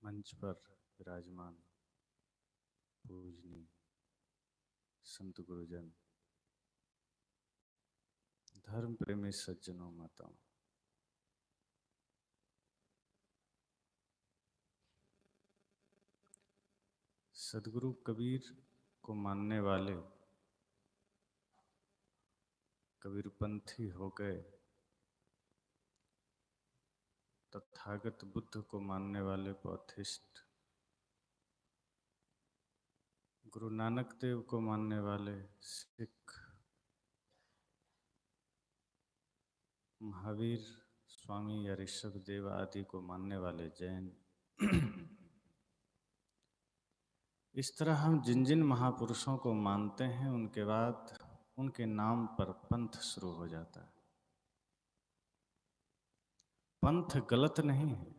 मंच पर विराजमान पूजनीय संत गुरुजन, धर्म प्रेमी सज्जनों, माताओं, सदगुरु कबीर को मानने वाले कबीरपंथी हो गए, तथागत बुद्ध को मानने वाले बौद्धिस्ट, गुरु नानक देव को मानने वाले सिख, महावीर स्वामी या ऋषभ देव आदि को मानने वाले जैन, इस तरह हम जिन जिन महापुरुषों को मानते हैं उनके बाद उनके नाम पर पंथ शुरू हो जाता है। पंथ गलत नहीं है,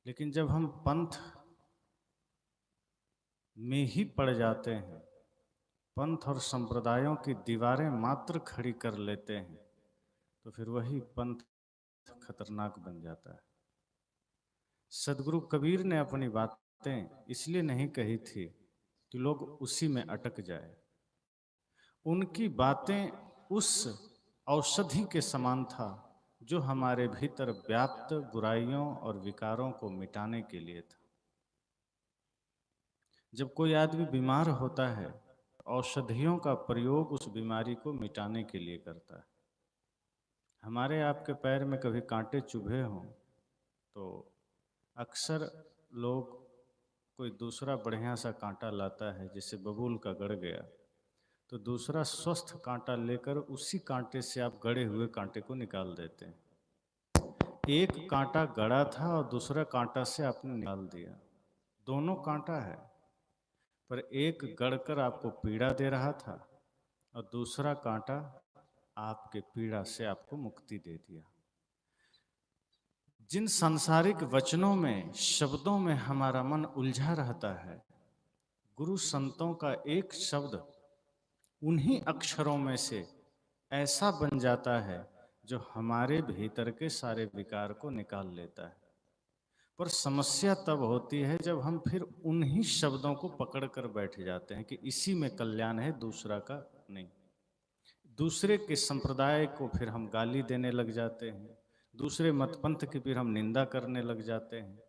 लेकिन जब हम पंथ में ही पड़ जाते हैं, पंथ और संप्रदायों की दीवारें मात्र खड़ी कर लेते हैं, तो फिर वही पंथ खतरनाक बन जाता है। सदगुरु कबीर ने अपनी बातें इसलिए नहीं कही थी कि लोग उसी में अटक जाए। उनकी बातें उस औषधि के समान था जो हमारे भीतर व्याप्त बुराइयों और विकारों को मिटाने के लिए था। जब कोई आदमी बीमार होता है, औषधियों का प्रयोग उस बीमारी को मिटाने के लिए करता है। हमारे आपके पैर में कभी कांटे चुभे हों तो अक्सर लोग कोई दूसरा बढ़िया सा कांटा लाता है, जैसे बबूल का गड़ गया तो दूसरा स्वस्थ कांटा लेकर उसी कांटे से आप गड़े हुए कांटे को निकाल देते हैं। एक कांटा गड़ा था और दूसरा कांटा से आपने निकाल दिया, दोनों कांटा है, पर एक गड़कर आपको पीड़ा दे रहा था और दूसरा कांटा आपके पीड़ा से आपको मुक्ति दे दिया। जिन सांसारिक वचनों में, शब्दों में हमारा मन उलझा रहता है, गुरु संतों का एक शब्द उन्हीं अक्षरों में से ऐसा बन जाता है जो हमारे भीतर के सारे विकार को निकाल लेता है। पर समस्या तब होती है जब हम फिर उन्हीं शब्दों को पकड़ कर बैठ जाते हैं कि इसी में कल्याण है, दूसरा का नहीं। दूसरे के संप्रदाय को फिर हम गाली देने लग जाते हैं, दूसरे मतपंथ की फिर हम निंदा करने लग जाते हैं,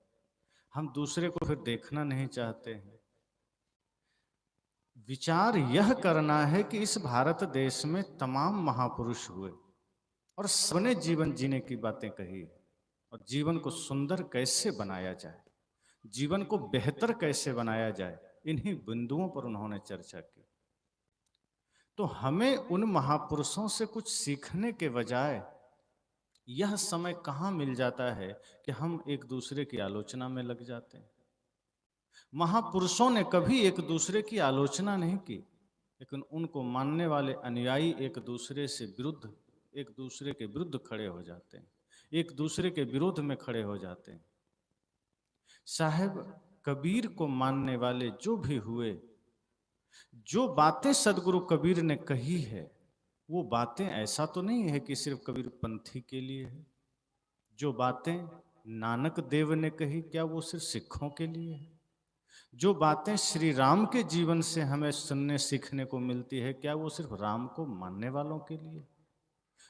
हम दूसरे को फिर देखना नहीं चाहते हैं। विचार यह करना है कि इस भारत देश में तमाम महापुरुष हुए और सबने जीवन जीने की बातें कही और जीवन को सुंदर कैसे बनाया जाए, जीवन को बेहतर कैसे बनाया जाए, इन्हीं बिंदुओं पर उन्होंने चर्चा की। तो हमें उन महापुरुषों से कुछ सीखने के बजाय यह समय कहाँ मिल जाता है कि हम एक दूसरे की आलोचना में लग जाते हैं। महापुरुषों ने कभी एक दूसरे की आलोचना नहीं की, लेकिन उनको मानने वाले अनुयायी एक दूसरे के विरुद्ध खड़े हो जाते हैं, एक दूसरे के विरोध में खड़े हो जाते हैं। साहेब कबीर को मानने वाले जो भी हुए, जो बातें सदगुरु कबीर ने कही है, वो बातें ऐसा तो नहीं है कि सिर्फ कबीर पंथी के लिए है। जो बातें नानक देव ने कही, क्या वो सिर्फ सिखों के लिए है? जो बातें श्री राम के जीवन से हमें सुनने सीखने को मिलती है, क्या वो सिर्फ राम को मानने वालों के लिए?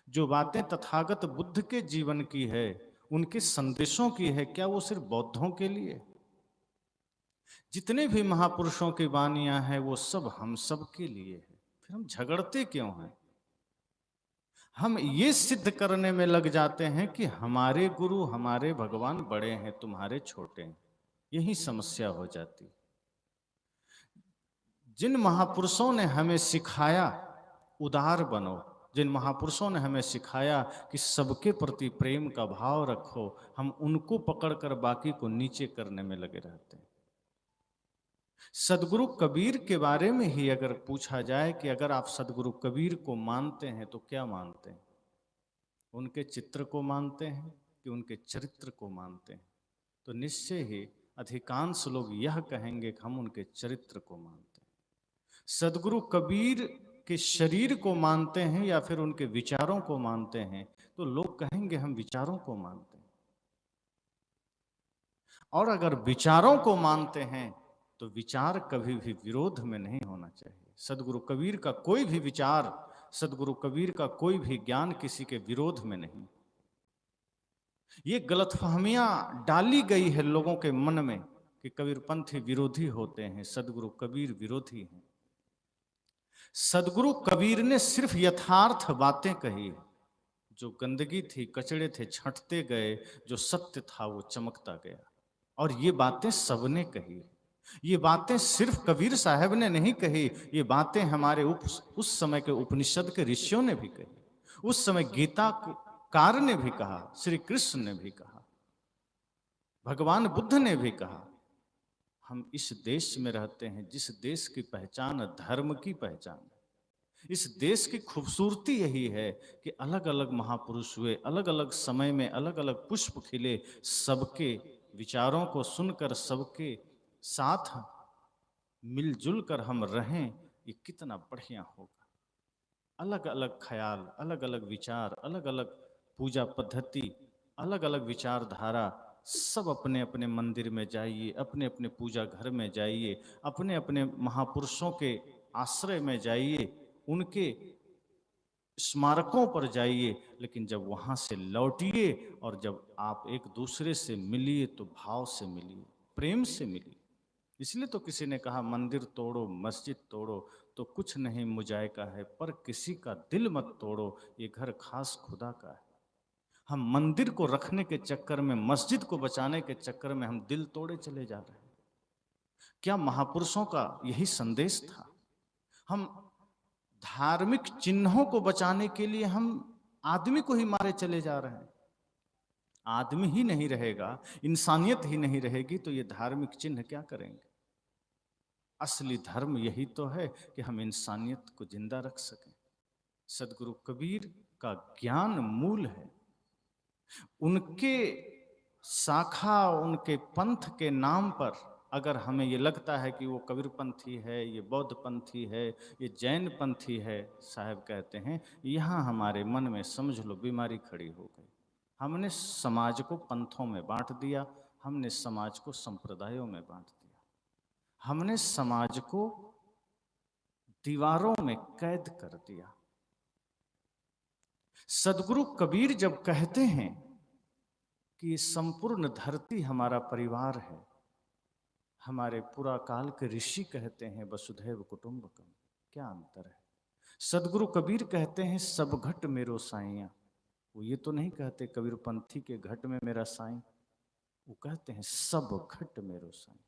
जो बातें तथागत बुद्ध के जीवन की है, उनके संदेशों की है, क्या वो सिर्फ बौद्धों के लिए? जितने भी महापुरुषों की वाणियां हैं वो सब हम सब के लिए है। फिर हम झगड़ते क्यों हैं? हम ये सिद्ध करने में लग जाते हैं कि हमारे गुरु, हमारे भगवान बड़े हैं, तुम्हारे छोटे हैं। यही समस्या हो जाती। जिन महापुरुषों ने हमें सिखाया उदार बनो, जिन महापुरुषों ने हमें सिखाया कि सबके प्रति प्रेम का भाव रखो, हम उनको पकड़कर बाकी को नीचे करने में लगे रहते हैं। सदगुरु कबीर के बारे में ही अगर पूछा जाए कि अगर आप सदगुरु कबीर को मानते हैं तो क्या मानते हैं? उनके चित्र को मानते हैं कि उनके चरित्र को मानते हैं? तो निश्चय ही अधिकांश लोग यह कहेंगे कि हम उनके चरित्र को मानते हैं। सदगुरु कबीर के शरीर को मानते हैं या फिर उनके विचारों को मानते हैं? तो लोग कहेंगे हम विचारों को मानते हैं। और अगर विचारों को मानते हैं तो विचार कभी भी विरोध में नहीं होना चाहिए। सदगुरु कबीर का कोई भी विचार, सदगुरु कबीर का कोई भी ज्ञान किसी के विरोध में नहीं। ये गलतफहमियां डाली गई है लोगों के मन में कि कबीरपंथी विरोधी होते हैं, सदगुरु कबीर विरोधी हैं। सदगुरु कबीर ने सिर्फ यथार्थ बातें कही है। जो गंदगी थी, कचड़े थे, छंटते गए, जो सत्य था वो चमकता गया। और ये बातें सबने कही। ये बातें सिर्फ कबीर साहब ने नहीं कही, ये बातें हमारे उस समय के उपनिषद के ऋषियों ने भी कही। उस समय गीता कार ने भी कहा, श्री कृष्ण ने भी कहा, भगवान बुद्ध ने भी कहा। हम इस देश में रहते हैं जिस देश की पहचान धर्म की पहचान है। इस देश की खूबसूरती यही है कि अलग अलग महापुरुष हुए, अलग अलग समय में अलग अलग पुष्प खिले। सबके विचारों को सुनकर, सबके साथ मिलजुल कर हम रहें, ये कितना बढ़िया होगा। अलग अलग ख्याल, अलग अलग विचार, अलग अलग पूजा पद्धति, अलग अलग विचारधारा, सब अपने अपने मंदिर में जाइए, अपने अपने पूजा घर में जाइए, अपने अपने महापुरुषों के आश्रय में जाइए, उनके स्मारकों पर जाइए। लेकिन जब वहां से लौटिए और जब आप एक दूसरे से मिलिए तो भाव से मिलिए, प्रेम से मिलिए। इसलिए तो किसी ने कहा मंदिर तोड़ो, मस्जिद तोड़ो तो कुछ नहीं मुजायका है, पर किसी का दिल मत तोड़ो, ये घर खास खुदा का है। हम मंदिर को रखने के चक्कर में, मस्जिद को बचाने के चक्कर में हम दिल तोड़े चले जा रहे हैं। क्या महापुरुषों का यही संदेश था? हम धार्मिक चिन्हों को बचाने के लिए हम आदमी को ही मारे चले जा रहे हैं। आदमी ही नहीं रहेगा, इंसानियत ही नहीं रहेगी तो ये धार्मिक चिन्ह क्या करेंगे? असली धर्म यही तो है कि हम इंसानियत को जिंदा रख सकें। सदगुरु कबीर का ज्ञान मूल है। उनके शाखा, उनके पंथ के नाम पर अगर हमें ये लगता है कि वो कबीर पंथी है, ये बौद्ध पंथी है, ये जैन पंथी है, साहब कहते हैं यहाँ हमारे मन में समझ लो बीमारी खड़ी हो गई। हमने समाज को पंथों में बांट दिया, हमने समाज को संप्रदायों में बांट दिया, हमने समाज को दीवारों में कैद कर दिया। सदगुरु कबीर जब कहते हैं कि संपूर्ण धरती हमारा परिवार है, हमारे पूरा काल के ऋषि कहते हैं वसुधैव कुटुंबकम, क्या अंतर है? सदगुरु कबीर कहते हैं सब घट मेरो साइया। वो ये तो नहीं कहते कबीर पंथी के घट में मेरा साईं, वो कहते हैं सब घट मेरो साईं,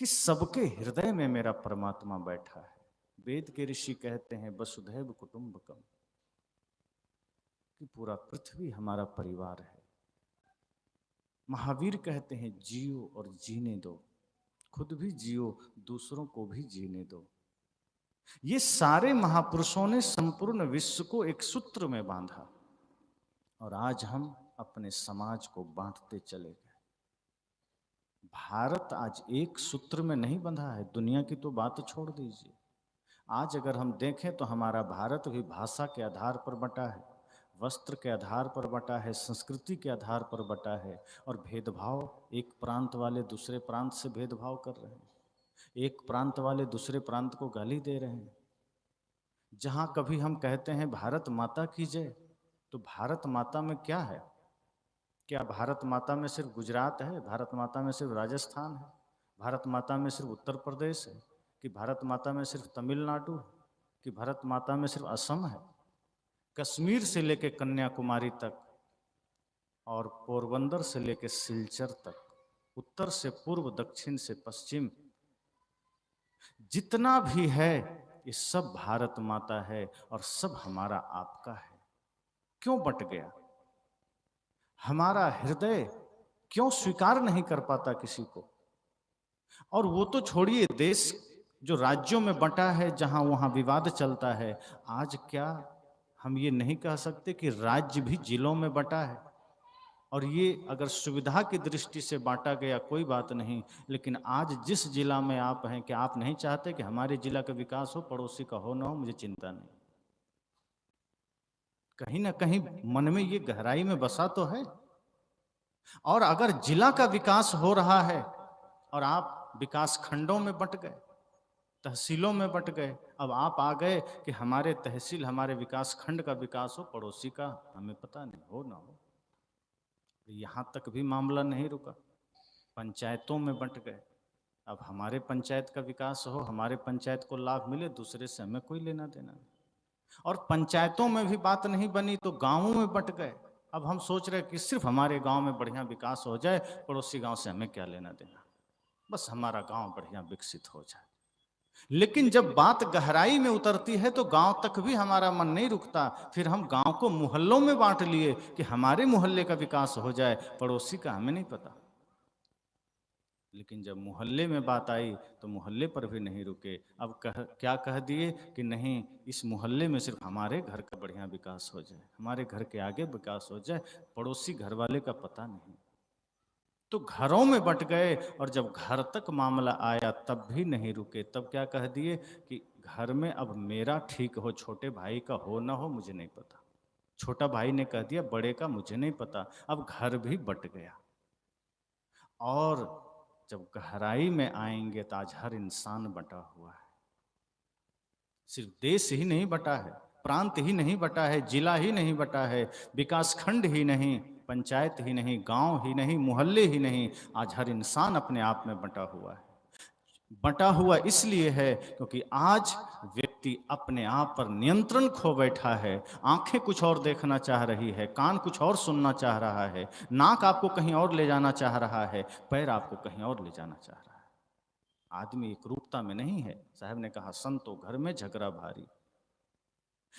कि सबके हृदय में मेरा परमात्मा बैठा है। वेद के ऋषि कहते हैं वसुधैव कुटुंबकम, कि पूरा पृथ्वी हमारा परिवार है। महावीर कहते हैं जियो और जीने दो, खुद भी जियो, दूसरों को भी जीने दो। ये सारे महापुरुषों ने संपूर्ण विश्व को एक सूत्र में बांधा और आज हम अपने समाज को बांटते चले गए। भारत आज एक सूत्र में नहीं बंधा है, दुनिया की तो बात छोड़ दीजिए। आज अगर हम देखें तो हमारा भारत भी भाषा के आधार पर बटा है, वस्त्र के आधार पर बटा है, संस्कृति के आधार पर बटा है, और भेदभाव, एक प्रांत वाले दूसरे प्रांत से भेदभाव कर रहे हैं, एक प्रांत वाले दूसरे प्रांत को गाली दे रहे हैं। जहां कभी हम कहते हैं भारत माता की जय, तो भारत माता में क्या है? क्या भारत माता में सिर्फ गुजरात है? भारत माता में सिर्फ राजस्थान है? भारत माता में सिर्फ उत्तर प्रदेश है? कि भारत माता में सिर्फ तमिलनाडु है? कि भारत माता में सिर्फ असम है? कश्मीर से लेकर कन्याकुमारी तक और पोरबंदर से लेकर सिलचर तक, उत्तर से पूर्व, दक्षिण से पश्चिम, जितना भी है ये सब भारत माता है और सब हमारा आपका है। क्यों बट गया? हमारा हृदय क्यों स्वीकार नहीं कर पाता किसी को? और वो तो छोड़िए, देश जो राज्यों में बंटा है, जहां वहां विवाद चलता है, आज क्या हम ये नहीं कह सकते कि राज्य भी जिलों में बंटा है? और ये अगर सुविधा की दृष्टि से बांटा गया कोई बात नहीं, लेकिन आज जिस जिला में आप हैं, क्या आप नहीं चाहते कि हमारे जिला का विकास हो, पड़ोसी का हो ना हो, मुझे चिंता नहीं। कहीं ना कहीं मन में ये गहराई में बसा तो है। और अगर जिला का विकास हो रहा है और आप विकास खंडों में बंट गए, तहसीलों में बंट गए, अब आप आ गए कि हमारे तहसील, हमारे विकास खंड का विकास हो, पड़ोसी का हमें पता नहीं, हो ना हो। यहाँ तक भी मामला नहीं रुका, पंचायतों में बंट गए। अब हमारे पंचायत का विकास हो, हमारे पंचायत को लाभ मिले, दूसरे से हमें कोई लेना देना नहीं। और पंचायतों में भी बात नहीं बनी तो गांवों में बंट गए। अब हम सोच रहे कि सिर्फ हमारे गांव में बढ़िया विकास हो जाए, पड़ोसी गांव से हमें क्या लेना देना, बस हमारा गांव बढ़िया विकसित हो जाए। लेकिन जब बात गहराई में उतरती है तो गांव तक भी हमारा मन नहीं रुकता। फिर हम गांव को मोहल्लों में बांट लिए कि हमारे मोहल्ले का विकास हो जाए, पड़ोसी का हमें नहीं पता। लेकिन जब मोहल्ले में बात आई तो मोहल्ले पर भी नहीं रुके। अब क्या कह दिए कि नहीं, इस मोहल्ले में सिर्फ हमारे घर का बढ़िया विकास हो जाए, हमारे घर के आगे विकास हो जाए, पड़ोसी घर वाले का पता नहीं। तो घरों में बंट गए। और जब घर तक मामला आया तब भी नहीं रुके। तब क्या कह दिए कि घर में अब मेरा ठीक हो, छोटे भाई का हो ना हो मुझे नहीं पता। छोटा भाई ने कह दिया बड़े का मुझे नहीं पता। अब घर भी बंट गया। और जब गहराई में आएंगे तो आज हर इंसान बटा हुआ है। सिर्फ देश ही नहीं बटा है, प्रांत ही नहीं बटा है, जिला ही नहीं बटा है, विकास खंड ही नहीं, पंचायत ही नहीं, गांव ही नहीं, मोहल्ले ही नहीं, आज हर इंसान अपने आप में बटा हुआ है। बटा हुआ इसलिए है क्योंकि आज व्यक्ति अपने आप पर नियंत्रण खो बैठा है। आंखें कुछ और देखना चाह रही है, कान कुछ और सुनना चाह रहा है, नाक आपको कहीं और ले जाना चाह रहा है, पैर आपको कहीं और ले जाना चाह रहा है। आदमी एक रूपता में नहीं है। साहब ने कहा संतो घर में झगड़ा भारी।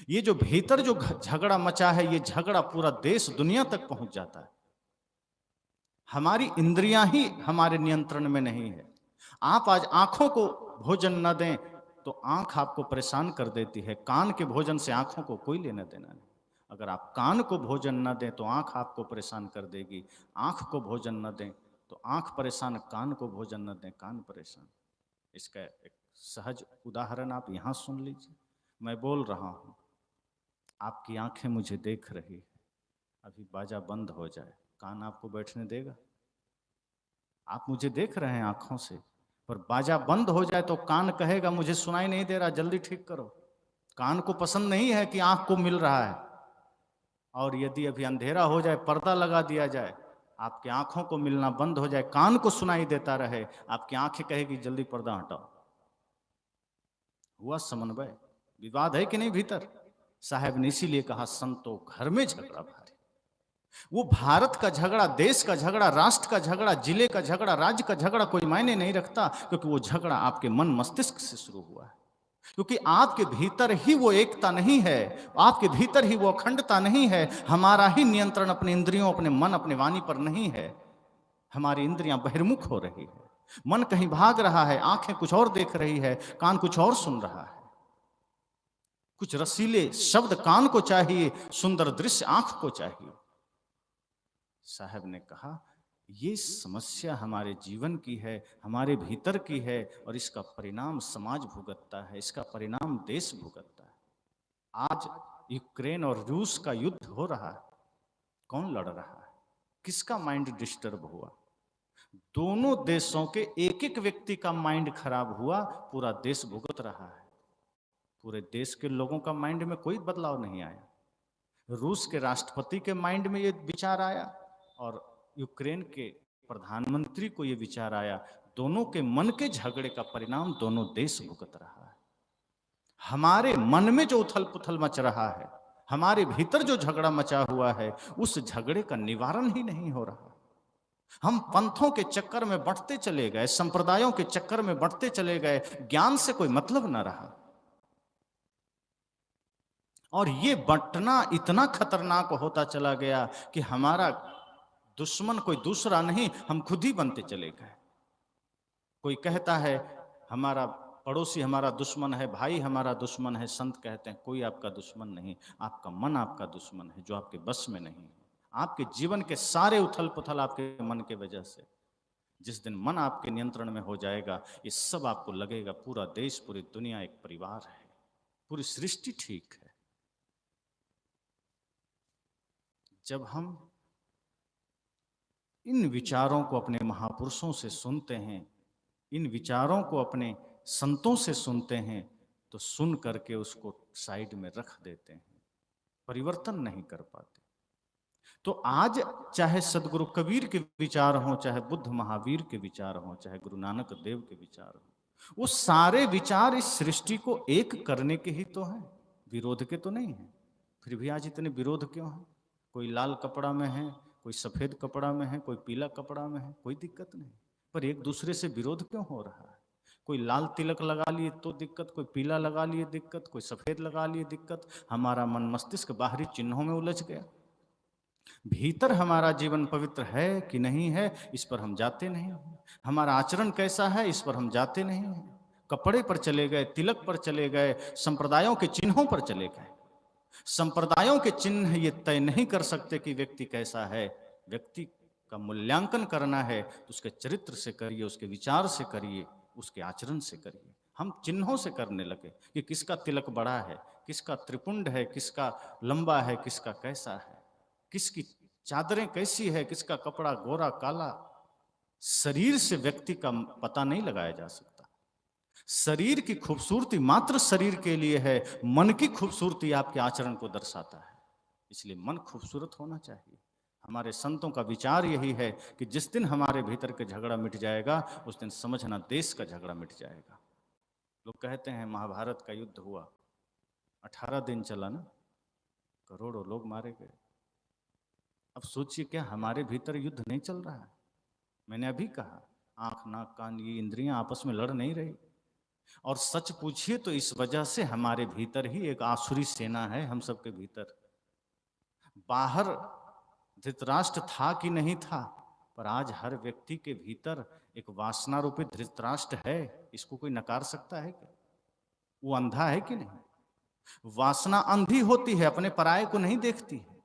ये जो भीतर जो झगड़ा मचा है, ये झगड़ा पूरा देश दुनिया तक पहुंच जाता है। हमारी इंद्रियां ही हमारे नियंत्रण में नहीं है। आप आज आंखों को भोजन न दें तो आंख आपको परेशान कर देती है। कान के भोजन से आंखों को कोई लेना देना नहीं। अगर आप कान को भोजन न दें तो आंख आपको परेशान कर देगी। आंख को भोजन न दें तो आंख परेशान, कान को भोजन न दें कान परेशान। इसका एक सहज उदाहरण आप यहां सुन लीजिए। मैं बोल रहा हूं, आपकी आंखें मुझे देख रही है, अभी बाजा बंद हो जाए, कान आपको बैठने देगा? आप मुझे देख रहे हैं आंखों से, पर बाजा बंद हो जाए तो कान कहेगा मुझे सुनाई नहीं दे रहा, जल्दी ठीक करो। कान को पसंद नहीं है कि आंख को मिल रहा है। और यदि अभी अंधेरा हो जाए, पर्दा लगा दिया जाए, आपकी आंखों को मिलना बंद हो जाए, कान को सुनाई देता रहे, आपकी आंखें कहेगी जल्दी पर्दा हटाओ। हुआ समन्वय। विवाद है कि नहीं भीतर? साहब ने इसीलिए कहा संतो घर में झगड़ा भारी। वो भारत का झगड़ा, देश का झगड़ा, राष्ट्र का झगड़ा, जिले का झगड़ा, राज्य का झगड़ा कोई मायने नहीं रखता, क्योंकि वो झगड़ा आपके मन मस्तिष्क से शुरू हुआ है। क्योंकि आपके भीतर ही वो एकता नहीं है, आपके भीतर ही वो अखंडता नहीं है। हमारा ही नियंत्रण अपने इंद्रियों, अपने मन, अपने वाणी पर नहीं है। हमारी इंद्रियां बहिर्मुख हो रही है, मन कहीं भाग रहा है, आंखें कुछ और देख रही है, कान कुछ और सुन रहा है। कुछ रसीले शब्द कान को चाहिए, सुंदर दृश्य आंख को चाहिए। साहब ने कहा ये समस्या हमारे जीवन की है, हमारे भीतर की है, और इसका परिणाम समाज भुगतता है, इसका परिणाम देश भुगतता है। आज यूक्रेन और रूस का युद्ध हो रहा है, कौन लड़ रहा है? किसका माइंड डिस्टर्ब हुआ? दोनों देशों के एक एक व्यक्ति का माइंड खराब हुआ, पूरा देश भुगत रहा है। पूरे देश के लोगों का माइंड में कोई बदलाव नहीं आया। रूस के राष्ट्रपति के माइंड में ये विचार आया और यूक्रेन के प्रधानमंत्री को ये विचार आया। दोनों के मन के झगड़े का परिणाम दोनों देश भुगत रहा है। हमारे मन में जो उथल पुथल मच रहा है, हमारे भीतर जो झगड़ा मचा हुआ है, उस झगड़े का निवारण ही नहीं हो रहा। हम पंथों के चक्कर में बढ़ते चले गए, संप्रदायों के चक्कर में बढ़ते चले गए, ज्ञान से कोई मतलब न रहा। और ये बंटना इतना खतरनाक होता चला गया कि हमारा दुश्मन कोई दूसरा नहीं, हम खुद ही बनते चले गए। कोई कहता है हमारा पड़ोसी हमारा दुश्मन है, भाई हमारा दुश्मन है। संत कहते हैं कोई आपका दुश्मन नहीं, आपका मन आपका दुश्मन है, जो आपके बस में नहीं है। आपके जीवन के सारे उथल पुथल आपके मन के वजह से। जिस दिन मन आपके नियंत्रण में हो जाएगा, ये सब आपको लगेगा पूरा देश, पूरी दुनिया एक परिवार है, पूरी सृष्टि ठीक है। जब हम इन विचारों को अपने महापुरुषों से सुनते हैं, इन विचारों को अपने संतों से सुनते हैं, तो सुन करके उसको साइड में रख देते हैं, परिवर्तन नहीं कर पाते। तो आज चाहे सदगुरु कबीर के विचार हों, चाहे बुद्ध महावीर के विचार हों, चाहे गुरु नानक देव के विचार हों, वो सारे विचार इस सृष्टि को एक करने के ही तो हैं, विरोध के तो नहीं है। फिर भी आज इतने विरोध क्यों हैं? कोई लाल कपड़ा में है, कोई सफेद कपड़ा में है, कोई पीला कपड़ा में है, कोई दिक्कत नहीं, पर एक दूसरे से विरोध क्यों हो रहा है? कोई लाल तिलक लगा लिए तो दिक्कत, कोई पीला लगा लिए दिक्कत, कोई सफेद लगा लिए दिक्कत। हमारा मन मस्तिष्क बाहरी चिन्हों में उलझ गया। भीतर हमारा जीवन पवित्र है कि नहीं है, इस पर हम जाते नहीं। हमारा आचरण कैसा है, इस पर हम जाते नहीं हैं। कपड़े पर चले गए, तिलक पर चले गए, संप्रदायों के चिन्हों पर चले गए। संप्रदायों के चिन्ह ये तय नहीं कर सकते कि व्यक्ति कैसा है। व्यक्ति का मूल्यांकन करना है तो उसके चरित्र से करिए, उसके विचार से करिए, उसके आचरण से करिए। हम चिन्हों से करने लगे कि किसका तिलक बड़ा है, किसका त्रिपुंड है, किसका लंबा है, किसका कैसा है, किसकी चादरें कैसी है, किसका कपड़ा गोरा काला। शरीर से व्यक्ति का पता नहीं लगाया जा सकता। शरीर की खूबसूरती मात्र शरीर के लिए है, मन की खूबसूरती आपके आचरण को दर्शाता है। इसलिए मन खूबसूरत होना चाहिए। हमारे संतों का विचार यही है कि जिस दिन हमारे भीतर के झगड़ा मिट जाएगा, उस दिन समझना देश का झगड़ा मिट जाएगा। लोग कहते हैं महाभारत का युद्ध हुआ, 18 दिन चला ना, करोड़ों लोग मारे गए। अब सोचिए क्या हमारे भीतर युद्ध नहीं चल रहा है? मैंने अभी कहा, आंख नाक कान ये इंद्रियां आपस में लड़ नहीं रही। और सच पूछिए तो इस वजह से हमारे भीतर ही एक आसुरी सेना है, हम सबके भीतर। बाहर धृतराष्ट्र था कि नहीं था, पर आज हर व्यक्ति के भीतर एक वासना रूपी धृतराष्ट्र है। इसको कोई नकार सकता है क्या? वो अंधा है कि नहीं? वासना अंधी होती है, अपने पराये को नहीं देखती है।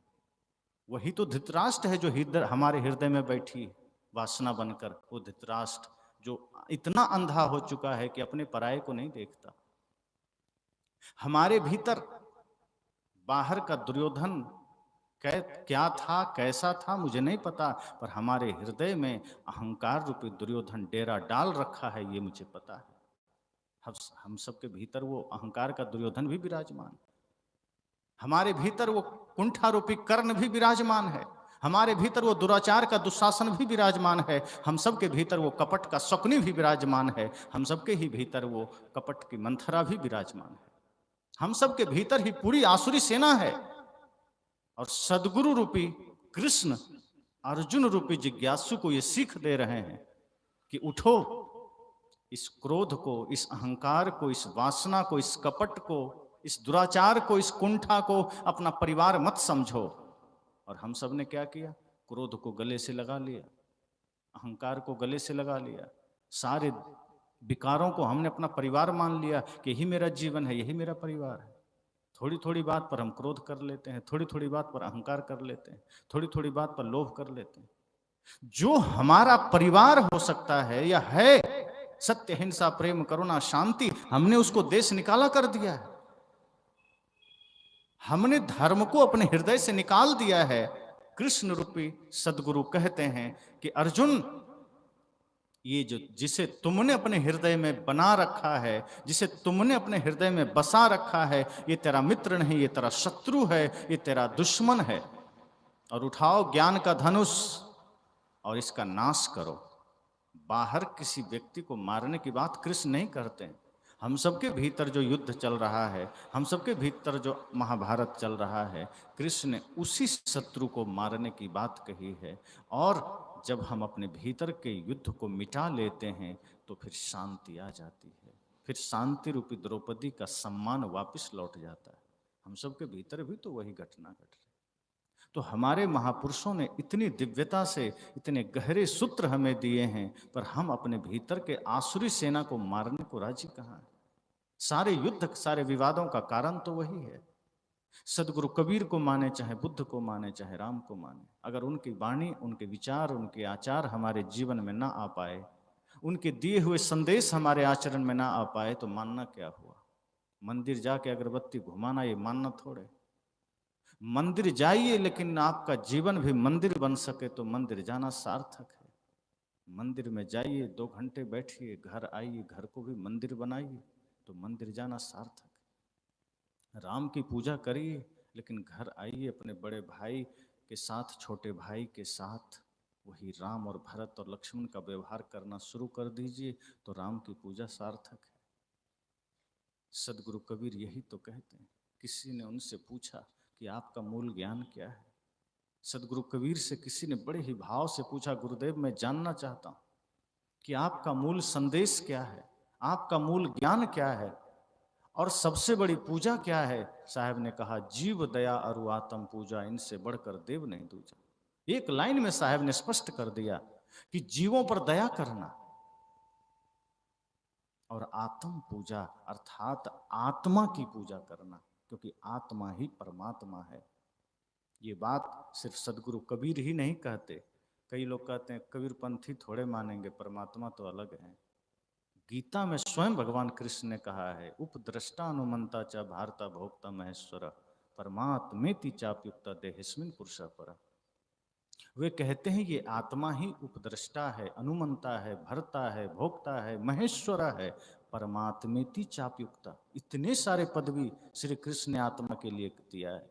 वही तो धृतराष्ट्र है जो हमारे हृदय में बैठी वासना बनकर। वो धृतराष्ट्र जो इतना अंधा हो चुका है कि अपने पराये को नहीं देखता। हमारे भीतर बाहर का दुर्योधन क्या था, कैसा था, मुझे नहीं पता, पर हमारे हृदय में अहंकार रूपी दुर्योधन डेरा डाल रखा है, ये मुझे पता है। हम सबके भीतर वो अहंकार का दुर्योधन भी विराजमान। हमारे भीतर वो कुंठा रूपी कर्ण भी विराजमान है। हमारे भीतर वो दुराचार का दुशासन भी विराजमान है। हम सबके भीतर वो कपट का शकुनी भी विराजमान है। हम सबके ही भीतर वो कपट की मंथरा भी विराजमान है। हम सबके भीतर ही पूरी आसुरी सेना है। और सदगुरु रूपी कृष्ण अर्जुन रूपी जिज्ञासु को ये सीख दे रहे हैं कि उठो, इस क्रोध को, इस अहंकार को, इस वासना को, इस कपट को, इस दुराचार को, इस कुंठा को अपना परिवार मत समझो। और हम सब ने क्या किया? क्रोध को गले से लगा लिया, अहंकार को गले से लगा लिया, सारे विकारों को हमने अपना परिवार मान लिया कि यही मेरा जीवन है, यही मेरा परिवार है। थोड़ी थोड़ी बात पर हम क्रोध कर लेते हैं, थोड़ी थोड़ी बात पर अहंकार कर लेते हैं, थोड़ी थोड़ी बात पर लोभ कर लेते हैं। जो हमारा परिवार हो सकता है या है, सत्य हिंसा प्रेम करुणा शांति, हमने उसको देश निकाला कर दिया है। हमने धर्म को अपने हृदय से निकाल दिया है। कृष्ण रूपी सदगुरु कहते हैं कि अर्जुन, ये जो जिसे तुमने अपने हृदय में बना रखा है, जिसे तुमने अपने हृदय में बसा रखा है, ये तेरा मित्र नहीं, ये तेरा शत्रु है, ये तेरा दुश्मन है। और उठाओ ज्ञान का धनुष और इसका नाश करो। बाहर किसी व्यक्ति को मारने की बात कृष्ण नहीं करते। हम सबके भीतर जो युद्ध चल रहा है, हम सबके भीतर जो महाभारत चल रहा है, कृष्ण ने उसी शत्रु को मारने की बात कही है। और जब हम अपने भीतर के युद्ध को मिटा लेते हैं तो फिर शांति आ जाती है, फिर शांति रूपी द्रौपदी का सम्मान वापस लौट जाता है। हम सबके भीतर भी तो वही घटना घट रही। तो हमारे महापुरुषों ने इतनी दिव्यता से इतने गहरे सूत्र हमें दिए हैं, पर हम अपने भीतर के आसुरी सेना को मारने को राजी कहाँ है? सारे युद्ध, सारे विवादों का कारण तो वही है। सदगुरु कबीर को माने, चाहे बुद्ध को माने, चाहे राम को माने, अगर उनकी वाणी, उनके विचार, उनके आचार हमारे जीवन में ना आ पाए, उनके दिए हुए संदेश हमारे आचरण में ना आ पाए, तो मानना क्या हुआ? मंदिर जाके अगरबत्ती घुमाना ये मानना थोड़े। मंदिर जाइए, लेकिन आपका जीवन भी मंदिर बन सके तो मंदिर जाना सार्थक है। मंदिर में जाइए, 2 घंटे बैठिए, घर आइए, घर को भी मंदिर बनाइए तो मंदिर जाना सार्थक है। राम की पूजा करिए, लेकिन घर आइए, अपने बड़े भाई के साथ, छोटे भाई के साथ वही राम और भरत और लक्ष्मण का व्यवहार करना शुरू कर दीजिए तो राम की पूजा सार्थक है। सदगुरु कबीर यही तो कहते हैं। किसी ने उनसे पूछा कि आपका मूल ज्ञान क्या है। सदगुरु कबीर से किसी ने बड़े ही भाव से पूछा, गुरुदेव मैं जानना चाहता हूं कि आपका मूल संदेश क्या है, आपका मूल ज्ञान क्या है और सबसे बड़ी पूजा क्या है। साहब ने कहा, जीव दया अरु आत्म पूजा, इनसे बढ़कर देव नहीं दूजा। एक लाइन में साहब ने स्पष्ट कर दिया कि जीवों पर दया करना और आत्म पूजा अर्थात आत्मा की पूजा करना, क्योंकि आत्मा ही परमात्मा है। ये बात सिर्फ सदगुरु कबीर ही नहीं कहते। कई लोग कहते हैं कबीर पंथी थोड़े मानेंगे, परमात्मा तो अलग है। गीता में स्वयं भगवान कृष्ण ने कहा है, उपद्रष्टा अनुमंता च भारता भोक्ता महेश्वर परमात्मेति चाप्युक्ता देहिस्मिन् पुरुष पर। वे कहते हैं ये आत्मा ही उपद्रष्टा है, अनुमंता है, भरता है, भोक्ता है, महेश्वर है, परमात्मेति चाप्युक्ता। इतने सारे पदवी श्री कृष्ण ने आत्मा के लिए दिया है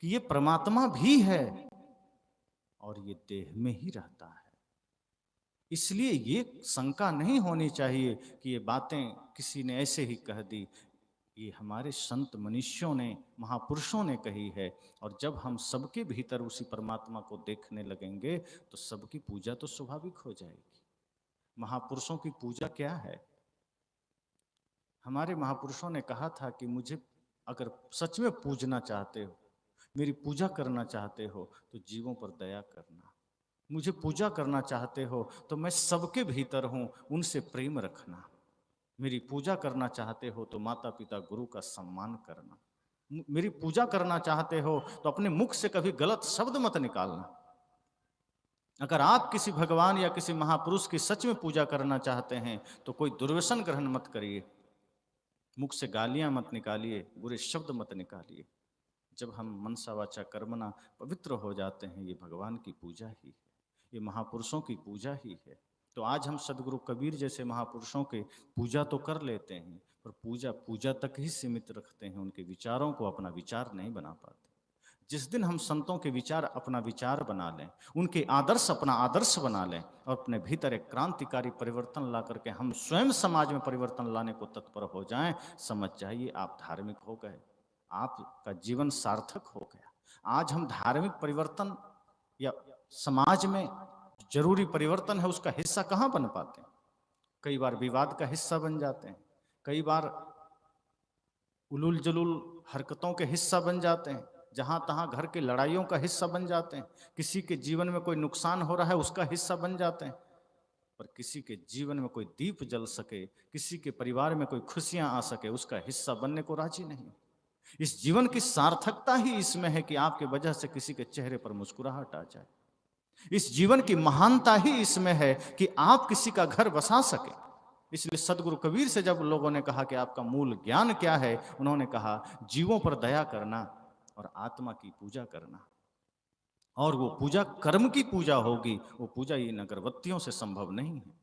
कि ये परमात्मा भी है और ये देह में ही रहता है। इसलिए ये शंका नहीं होनी चाहिए कि ये बातें किसी ने ऐसे ही कह दी। ये हमारे संत मनुष्यों ने, महापुरुषों ने कही है। और जब हम सबके भीतर उसी परमात्मा को देखने लगेंगे तो सबकी पूजा तो स्वाभाविक हो जाएगी। महापुरुषों की पूजा क्या है? हमारे महापुरुषों ने कहा था कि मुझे अगर सच में पूजना चाहते हो, मेरी पूजा करना चाहते हो तो जीवों पर दया करना। मुझे पूजा करना चाहते हो तो मैं सबके भीतर हूं, उनसे प्रेम रखना। मेरी पूजा करना चाहते हो तो माता पिता गुरु का सम्मान करना। मेरी पूजा करना चाहते हो तो अपने मुख से कभी गलत शब्द मत निकालना। अगर आप किसी भगवान या किसी महापुरुष की सच में पूजा करना चाहते हैं तो कोई दुर्व्यसन ग्रहण मत करिए, मुख से गालियां मत निकालिए, बुरे शब्द मत निकालिए। जब हम मनसा वाचा कर्मणा पवित्र हो जाते हैं, ये भगवान की पूजा ही है, ये महापुरुषों की पूजा ही है। तो आज हम सदगुरु कबीर जैसे महापुरुषों के पूजा तो कर लेते हैं, पर पूजा पूजा तक ही सीमित रखते हैं, उनके विचारों को अपना विचार नहीं बना पाते। जिस दिन हम संतों के विचार अपना विचार बना लें, उनके आदर्श अपना आदर्श बना लें और अपने भीतर एक क्रांतिकारी परिवर्तन ला करके हम स्वयं समाज में परिवर्तन लाने को तत्पर हो जाएं, समझ जाइए आप धार्मिक हो गए, आपका जीवन सार्थक हो गया। आज हम धार्मिक परिवर्तन या समाज में जरूरी परिवर्तन है उसका हिस्सा कहाँ बन पाते हैं? कई बार विवाद का हिस्सा बन जाते हैं, कई बार उलूल जलूल हरकतों के हिस्सा बन जाते हैं, जहां तहां घर की लड़ाइयों का हिस्सा बन जाते हैं, किसी के जीवन में कोई नुकसान हो रहा है उसका हिस्सा बन जाते हैं। पर किसी के जीवन में कोई दीप जल सके, किसी के परिवार में कोई खुशियां आ सके, उसका हिस्सा बनने को राजी नहीं। इस जीवन की सार्थकता ही इसमें है कि आपके वजह से किसी के चेहरे पर मुस्कुराहट आ जाए। इस जीवन की महानता ही इसमें है कि आप किसी का घर बसा सके। इसलिए सदगुरु कबीर से जब लोगों ने कहा कि आपका मूल ज्ञान क्या है, उन्होंने कहा जीवों पर दया करना और आत्मा की पूजा करना। और वो पूजा कर्म की पूजा होगी, वो पूजा इन अगरबत्तियों से संभव नहीं है,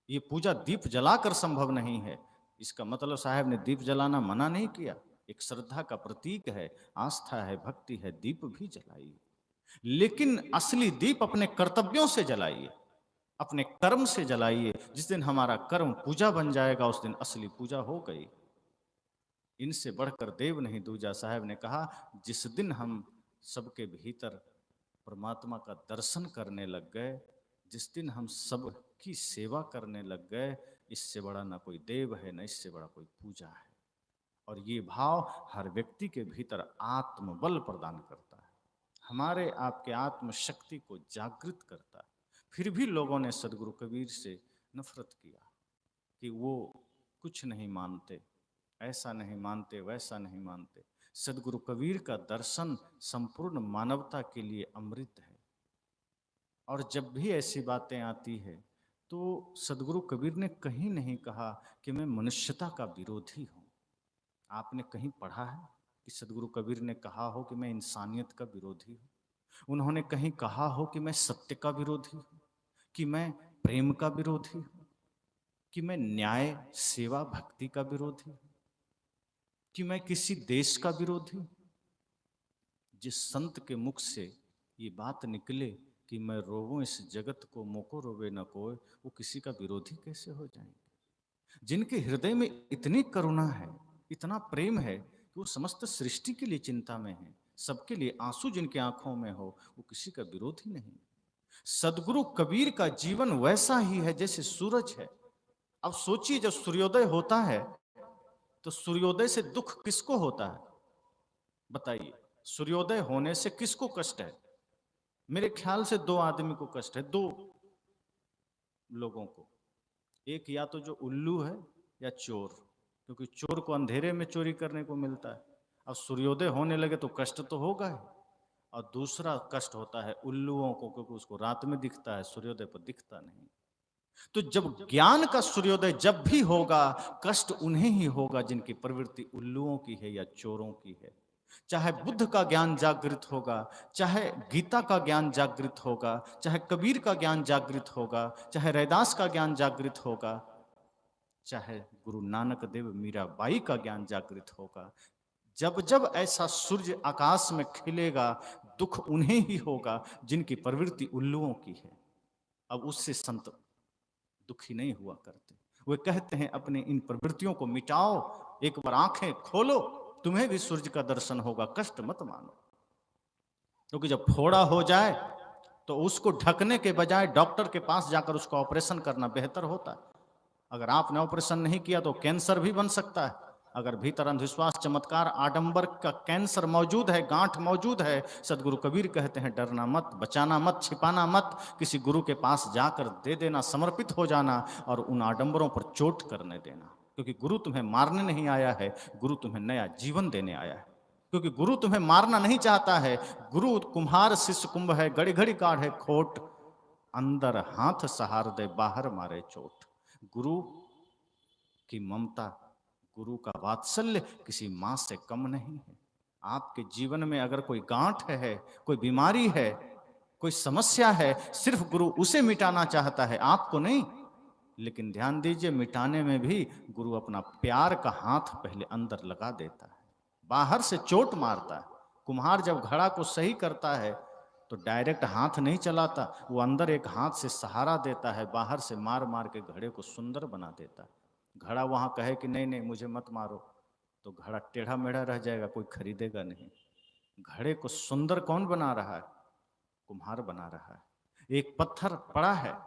ये पूजा दीप जलाकर संभव नहीं है। इसका मतलब साहब ने दीप जलाना मना नहीं किया, एक श्रद्धा का प्रतीक है, आस्था है, भक्ति है, दीप भी जलाइए, लेकिन असली दीप अपने कर्तव्यों से जलाइए, अपने कर्म से जलाइए। जिस दिन हमारा कर्म पूजा बन जाएगा उस दिन असली पूजा हो गई। इनसे बढ़कर देव नहीं दूजा, साहब ने कहा जिस दिन हम सबके भीतर परमात्मा का दर्शन करने लग गए, जिस दिन हम सब की सेवा करने लग गए, इससे बड़ा ना कोई देव है, ना इससे बड़ा कोई पूजा है। और ये भाव हर व्यक्ति के भीतर आत्मबल प्रदान करता है, हमारे आपके आत्मशक्ति को जागृत करता है। फिर भी लोगों ने सदगुरु कबीर से नफरत किया कि वो कुछ नहीं मानते, ऐसा नहीं मानते, वैसा नहीं मानते। सदगुरु कबीर का दर्शन संपूर्ण मानवता के लिए अमृत है। और जब भी ऐसी बातें आती है तो सदगुरु कबीर ने कहीं नहीं कहा कि मैं मनुष्यता का विरोधी हूं। आपने कहीं पढ़ा है कि सदगुरु कबीर ने कहा हो कि मैं इंसानियत का विरोधी हूँ, उन्होंने कहीं कहा हो कि मैं सत्य का विरोधी हूँ, कि मैं प्रेम का विरोधी हूँ, कि मैं न्याय सेवा भक्ति का विरोधी हूँ, कि मैं किसी देश का विरोधी हूँ। जिस संत के मुख से ये बात निकले कि मैं रोवूं इस जगत को मोको रोवे न कोय, वो किसी का विरोधी कैसे हो जाएंगे? जिनके हृदय में इतनी करुणा है, इतना प्रेम है कि वो समस्त सृष्टि के लिए चिंता में है, सबके लिए आंसू जिनके आंखों में हो, वो किसी का विरोधी नहीं। सदगुरु कबीर का जीवन वैसा ही है जैसे सूरज है। अब सोचिए, जब सूर्योदय होता है तो सूर्योदय से दुख किसको होता है? बताइए, सूर्योदय होने से किसको कष्ट है? मेरे ख्याल से दो आदमी को कष्ट है, दो लोगों को। एक या तो जो उल्लू है या चोर, क्योंकि चोर को अंधेरे में चोरी करने को मिलता है। अब सूर्योदय होने लगे तो कष्ट तो होगा ही, और दूसरा कष्ट होता है उल्लुओं को, क्योंकि उसको रात में दिखता है, सूर्योदय पर दिखता नहीं। तो जब ज्ञान का सूर्योदय जब भी होगा, कष्ट उन्हें ही होगा जिनकी प्रवृत्ति उल्लुओं की है या चोरों की है। चाहे बुद्ध का ज्ञान जागृत होगा, चाहे गीता का ज्ञान जागृत होगा, चाहे कबीर का ज्ञान जागृत होगा, चाहे रैदास का ज्ञान जागृत होगा, चाहे गुरु नानक देव मीराबाई का ज्ञान जागृत होगा, जब जब ऐसा सूर्य आकाश में खिलेगा, दुख उन्हें ही होगा जिनकी प्रवृत्ति उल्लुओं की है। अब उससे संत दुखी नहीं हुआ करते। वे कहते हैं अपने इन प्रवृत्तियों को मिटाओ, एक बार आंखें खोलो, तुम्हें भी सूर्य का दर्शन होगा, कष्ट मत मानो। क्योंकि जब फोड़ा हो जाए तो उसको ढकने के बजाय डॉक्टर के पास जाकर उसका ऑपरेशन करना बेहतर होता है। अगर आपने ऑपरेशन नहीं किया तो कैंसर भी बन सकता है। अगर भीतर अंधविश्वास, चमत्कार, आडंबर का कैंसर मौजूद है, गांठ मौजूद है, सदगुरु कबीर कहते हैं डरना मत, बचाना मत, छिपाना मत, किसी गुरु के पास जाकर दे देना, समर्पित हो जाना और उन आडंबरों पर चोट करने देना। क्योंकि गुरु तुम्हें मारने नहीं आया है, गुरु तुम्हें नया जीवन देने आया है। क्योंकि गुरु तुम्हें मारना नहीं चाहता है। गुरु कुम्हार शिष्य कुंभ है, घड़ी घड़ी काढ़े खोट, अंदर हाथ सहार दे बाहर मारे चोट। गुरु की ममता, गुरु का वात्सल्य किसी मां से कम नहीं है। आपके जीवन में अगर कोई गांठ है, कोई बीमारी है, कोई समस्या है, सिर्फ गुरु उसे मिटाना चाहता है, आपको नहीं। लेकिन ध्यान दीजिए, मिटाने में भी गुरु अपना प्यार का हाथ पहले अंदर लगा देता है, बाहर से चोट मारता है। कुम्हार जब घड़ा को सही करता है तो डायरेक्ट हाथ नहीं चलाता, वो अंदर एक हाथ से सहारा देता है, बाहर से मार मार के घड़े को सुंदर बना देता है। घड़ा वहां कहे कि नहीं नहीं मुझे मत मारो, तो घड़ा टेढ़ा मेढ़ा रह जाएगा, कोई खरीदेगा नहीं। घड़े को सुंदर कौन बना रहा है? कुम्हार बना रहा है। एक पत्थर पड़ा है,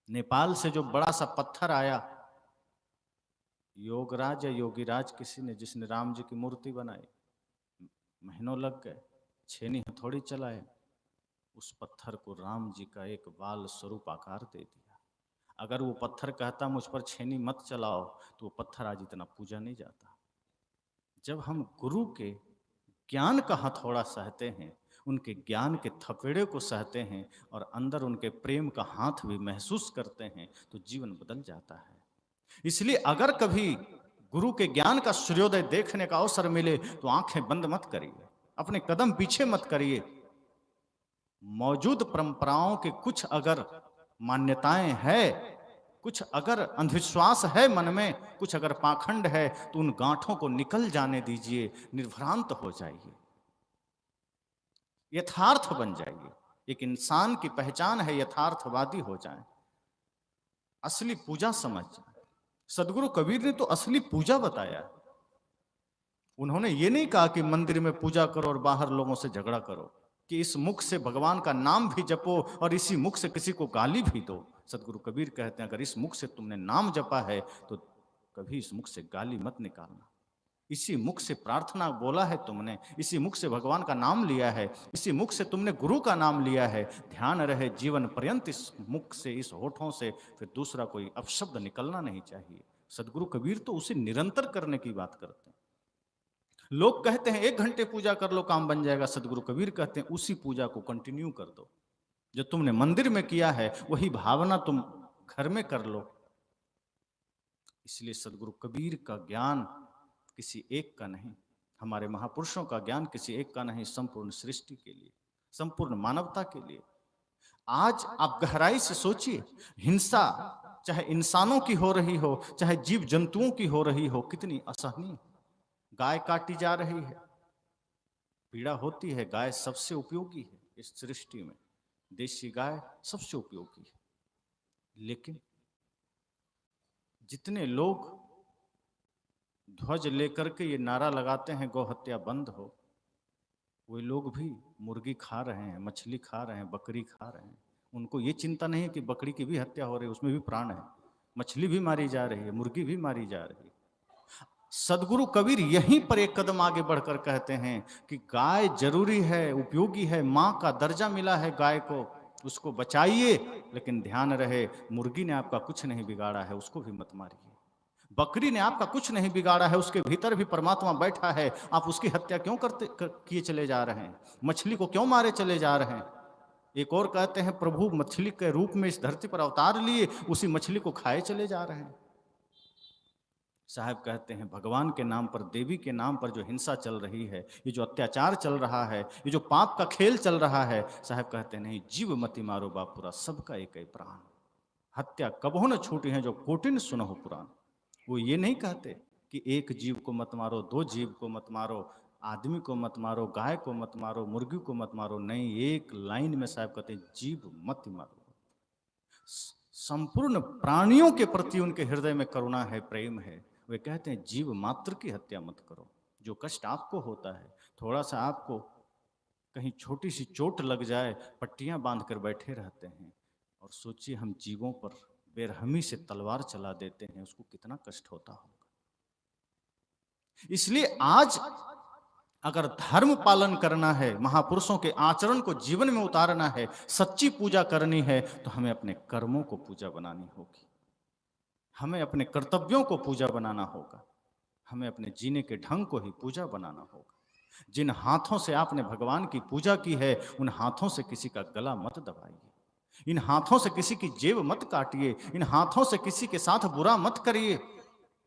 नेपाल से जो बड़ा सा पत्थर आया, योगराज या योगीराज किसी ने, जिसने राम जी की मूर्ति बनाई, महीनों लग गए, छेनी हथौड़ी चलाए, उस पत्थर को राम जी का एक बाल स्वरूप आकार दे दिया। अगर वो पत्थर कहता मुझ पर छेनी मत चलाओ, तो वो पत्थर आज इतना पूजा नहीं जाता। जब हम गुरु के ज्ञान का हथौड़ा सहते हैं, उनके ज्ञान के थपेड़े को सहते हैं और अंदर उनके प्रेम का हाथ भी महसूस करते हैं, तो जीवन बदल जाता है। इसलिए अगर कभी गुरु के ज्ञान का सूर्योदय देखने का अवसर मिले तो आंखें बंद मत करिए, अपने कदम पीछे मत करिए। मौजूद परंपराओं के कुछ अगर मान्यताएं है, कुछ अगर अंधविश्वास है मन में, कुछ अगर पाखंड है, तो उन गांठों को निकल जाने दीजिए, निर्भ्रांत हो जाइए, यथार्थ बन जाइए। एक इंसान की पहचान है यथार्थवादी हो जाए, असली पूजा समझ जाए। सदगुरु कबीर ने तो असली पूजा बताया। उन्होंने ये नहीं कहा कि मंदिर में पूजा करो और बाहर लोगों से झगड़ा करो, कि इस मुख से भगवान का नाम भी जपो और इसी मुख से किसी को गाली भी दो। सदगुरु कबीर कहते हैं अगर इस मुख से तुमने नाम जपा है तो कभी इस मुख से गाली मत निकालना। इसी मुख से प्रार्थना बोला है तुमने, इसी मुख से भगवान का नाम लिया है, इसी मुख से तुमने गुरु का नाम लिया है, ध्यान रहे जीवन पर्यंत इस मुख से, इस होठों से फिर दूसरा कोई अपशब्द निकलना नहीं चाहिए। सदगुरु कबीर तो उसे निरंतर करने की बात करते हैं। लोग कहते हैं 1 घंटे पूजा कर लो काम बन जाएगा, सदगुरु कबीर कहते हैं उसी पूजा को कंटिन्यू कर दो। जो तुमने मंदिर में किया है वही भावना तुम घर में कर लो। इसलिए सदगुरु कबीर का ज्ञान किसी एक का नहीं, हमारे महापुरुषों का ज्ञान किसी एक का नहीं, संपूर्ण सृष्टि के लिए, संपूर्ण मानवता के लिए। आज आप गहराई से सोचिए, हिंसा चाहे इंसानों की हो रही हो, चाहे जीव जंतुओं की हो रही हो, कितनी असहनीय। गाय काटी जा रही है, पीड़ा होती है। गाय सबसे उपयोगी है इस सृष्टि में, देशी गाय सबसे उपयोगी है। लेकिन जितने लोग ध्वज लेकर के ये नारा लगाते हैं गौ हत्या बंद हो, वे लोग भी मुर्गी खा रहे हैं, मछली खा रहे हैं, बकरी खा रहे हैं। उनको ये चिंता नहीं है कि बकरी की भी हत्या हो रही है, उसमें भी प्राण है, मछली भी मारी जा रही है, मुर्गी भी मारी जा रही है। सदगुरु कबीर यहीं पर एक कदम आगे बढ़कर कहते हैं कि गाय जरूरी है, उपयोगी है, माँ का दर्जा मिला है गाय को, उसको बचाइए। लेकिन ध्यान रहे, मुर्गी ने आपका कुछ नहीं बिगाड़ा है, उसको भी मत मारिए। बकरी ने आपका कुछ नहीं बिगाड़ा है, उसके भीतर भी परमात्मा बैठा है, आप उसकी हत्या क्यों किए चले जा रहे हैं? मछली को क्यों मारे चले जा रहे हैं? एक और कहते हैं प्रभु मछली के रूप में इस धरती पर अवतार लिए, उसी मछली को खाए चले जा रहे हैं। साहब कहते हैं भगवान के नाम पर, देवी के नाम पर जो हिंसा चल रही है, ये जो अत्याचार चल रहा है, ये जो पाप का खेल चल रहा है, साहब कहते नहीं, जीव मति मारो बापुरा, सबका एक ही प्राण। हत्या कबहु न छूटी है जो कोटिन सुनहु पुराण। वो ये नहीं कहते कि एक जीव को मत मारो, दो जीव को मत मारो, आदमी को मत मारो, गाय को मत मारो, मुर्गी को मत मारो। नहीं, एक लाइन में साहब कहते हैं जीव मत मारो। संपूर्ण प्राणियों के प्रति उनके हृदय में करुणा है, प्रेम है। वे कहते हैं जीव मात्र की हत्या मत करो। जो कष्ट आपको होता है, थोड़ा सा आपको कहीं छोटी सी चोट लग जाए, पट्टियां बांध कर बैठे रहते हैं, और सोचिए हम जीवों पर बेरहमी से तलवार चला देते हैं, उसको कितना कष्ट होता होगा। इसलिए आज अगर धर्म पालन करना है, महापुरुषों के आचरण को जीवन में उतारना है, सच्ची पूजा करनी है, तो हमें अपने कर्मों को पूजा बनानी होगी, हमें अपने कर्तव्यों को पूजा बनाना होगा, हमें अपने जीने के ढंग को ही पूजा बनाना होगा। जिन हाथों से आपने भगवान की पूजा की है, उन हाथों से किसी का गला मत दबाइए, इन हाथों से किसी की जेब मत काटिए, इन हाथों से किसी के साथ बुरा मत करिए।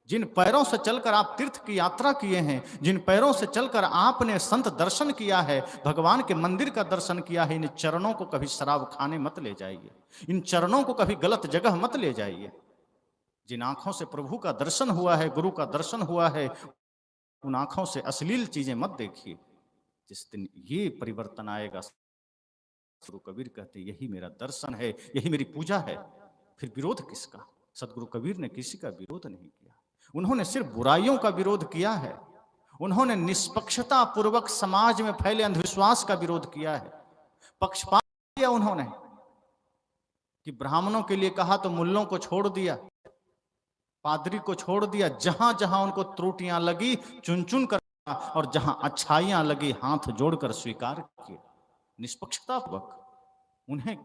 जिन पैरों से चलकर आप तीर्थ की यात्रा किए हैं, जिन पैरों से चलकर आपने संत दर्शन किया है, भगवान के मंदिर का दर्शन किया है, इन चरणों को कभी शराब खाने मत ले जाइए, इन चरणों को कभी गलत जगह मत ले जाइए। जिन आंखों से प्रभु का दर्शन हुआ है, गुरु का दर्शन हुआ है, उन आंखों से अश्लील चीजें मत देखिए। जिस दिन ये परिवर्तन आएगा, गुरु कबीर कहते यही मेरा दर्शन है, यही मेरी पूजा है, फिर विरोध किसका? सदगुरु कबीर ने किसी का विरोध नहीं किया, उन्होंने सिर्फ बुराइयों का विरोध किया है। उन्होंने निष्पक्षता पूर्वक समाज में फैले अंधविश्वास का विरोध किया है। पक्षपात किया उन्होंने, कि ब्राह्मणों के लिए कहा तो मुल्लों को छोड़ दिया, पादरी को छोड़ दिया। जहां जहां उनको त्रुटियां लगी चुन चुन कर, और जहां अच्छाइयां लगी हाथ जोड़कर स्वीकार किए। निष्पक्षतापूर्वक, उन्हें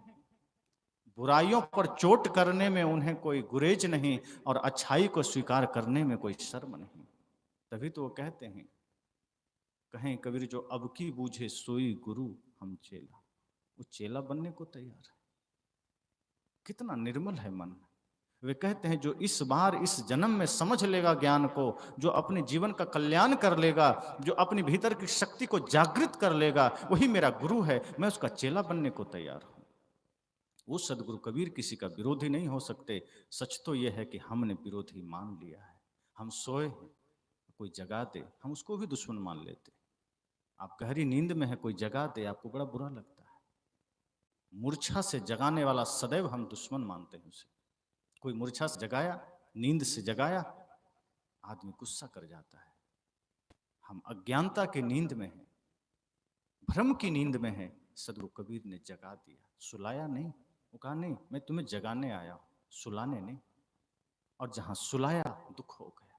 बुराइयों पर चोट करने में उन्हें कोई गुरेज नहीं, और अच्छाई को स्वीकार करने में कोई शर्म नहीं। तभी तो वो कहते हैं, कहें कबीर जो अब की बूझे सोई गुरु हम चेला, वो चेला बनने को तैयार है। कितना निर्मल है मन। वे कहते हैं जो इस बार इस जन्म में समझ लेगा ज्ञान को, जो अपने जीवन का कल्याण कर लेगा, जो अपने भीतर की शक्ति को जागृत कर लेगा, वही मेरा गुरु है, मैं उसका चेला बनने को तैयार हूं। वो सदगुरु कबीर किसी का विरोधी नहीं हो सकते। सच तो यह है कि हमने विरोधी मान लिया है। हम सोए हैं, कोई जगा दे, हम उसको भी दुश्मन मान लेते। आप गहरी नींद में है, कोई जगा दे, आपको बड़ा बुरा लगता है। मूर्छा से जगाने वाला सदैव हम दुश्मन मानते हैं उसे। कोई मूर्छा से जगाया, नींद से जगाया, आदमी गुस्सा कर जाता है। हम अज्ञानता की नींद में हैं, भ्रम की नींद में हैं। सदगुरु कबीर ने जगा दिया, सुलाया नहीं। वो कहा नहीं, मैं तुम्हें जगाने आया हूं, सुलाने नहीं। और जहां सुलाया दुख हो गया।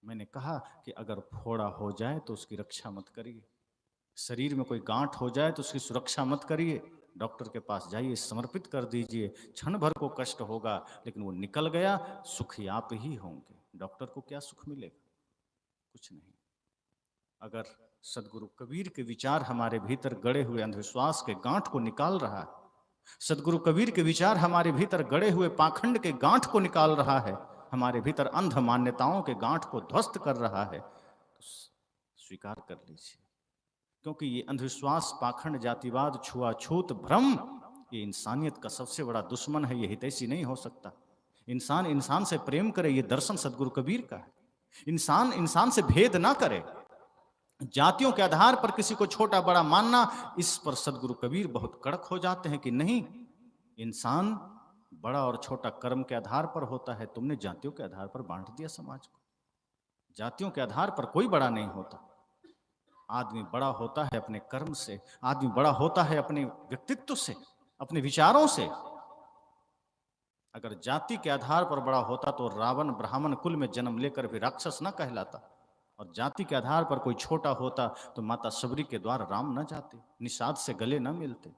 मैंने कहा कि अगर फोड़ा हो जाए तो उसकी रक्षा मत करिए, शरीर में कोई गांठ हो जाए तो उसकी सुरक्षा मत करिए। डॉक्टर के पास जाइए, समर्पित कर दीजिए। क्षण भर को कष्ट होगा, लेकिन वो निकल गया, सुखी आप ही होंगे। डॉक्टर को क्या सुख मिलेगा? कुछ नहीं। अगर सदगुरु कबीर के विचार हमारे भीतर गड़े हुए अंधविश्वास के गांठ को निकाल रहा है, सदगुरु कबीर के विचार हमारे भीतर गड़े हुए पाखंड के गांठ को निकाल रहा है, हमारे भीतर अंध मान्यताओं के गांठ को ध्वस्त कर रहा है, तो स्वीकार कर लीजिए। क्योंकि ये अंधविश्वास, पाखंड, जातिवाद, छुआछूत, भ्रम, ये इंसानियत का सबसे बड़ा दुश्मन है। ये हितैषी नहीं हो सकता। इंसान इंसान से प्रेम करे, ये दर्शन सदगुरु कबीर का है। इंसान इंसान से भेद ना करे। जातियों के आधार पर किसी को छोटा बड़ा मानना, इस पर सदगुरु कबीर बहुत कड़क हो जाते हैं कि नहीं, इंसान बड़ा और छोटा कर्म के आधार पर होता है। तुमने जातियों के आधार पर बांट दिया समाज को। जातियों के आधार पर कोई बड़ा नहीं होता। आदमी बड़ा होता है अपने कर्म से, आदमी बड़ा होता है अपने व्यक्तित्व से, अपने विचारों से। अगर जाति के आधार पर बड़ा होता तो रावण ब्राह्मण कुल में जन्म लेकर भी राक्षस न कहलाता, और जाति के आधार पर कोई छोटा होता तो माता सबरी के द्वार राम न जाते, निषाद से गले न मिलते।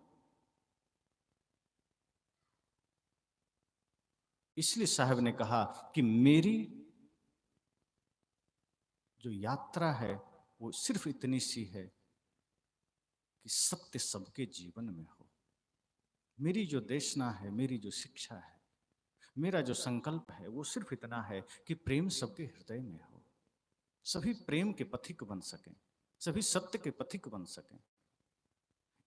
इसलिए साहब ने कहा कि मेरी जो यात्रा है वो सिर्फ इतनी सी है कि सत्य सबके जीवन में हो। मेरी जो देशना है, मेरी जो शिक्षा है, मेरा जो संकल्प है, वो सिर्फ इतना है कि प्रेम सबके हृदय में हो, सभी प्रेम के पथिक बन सकें, सभी सत्य के पथिक बन सकें।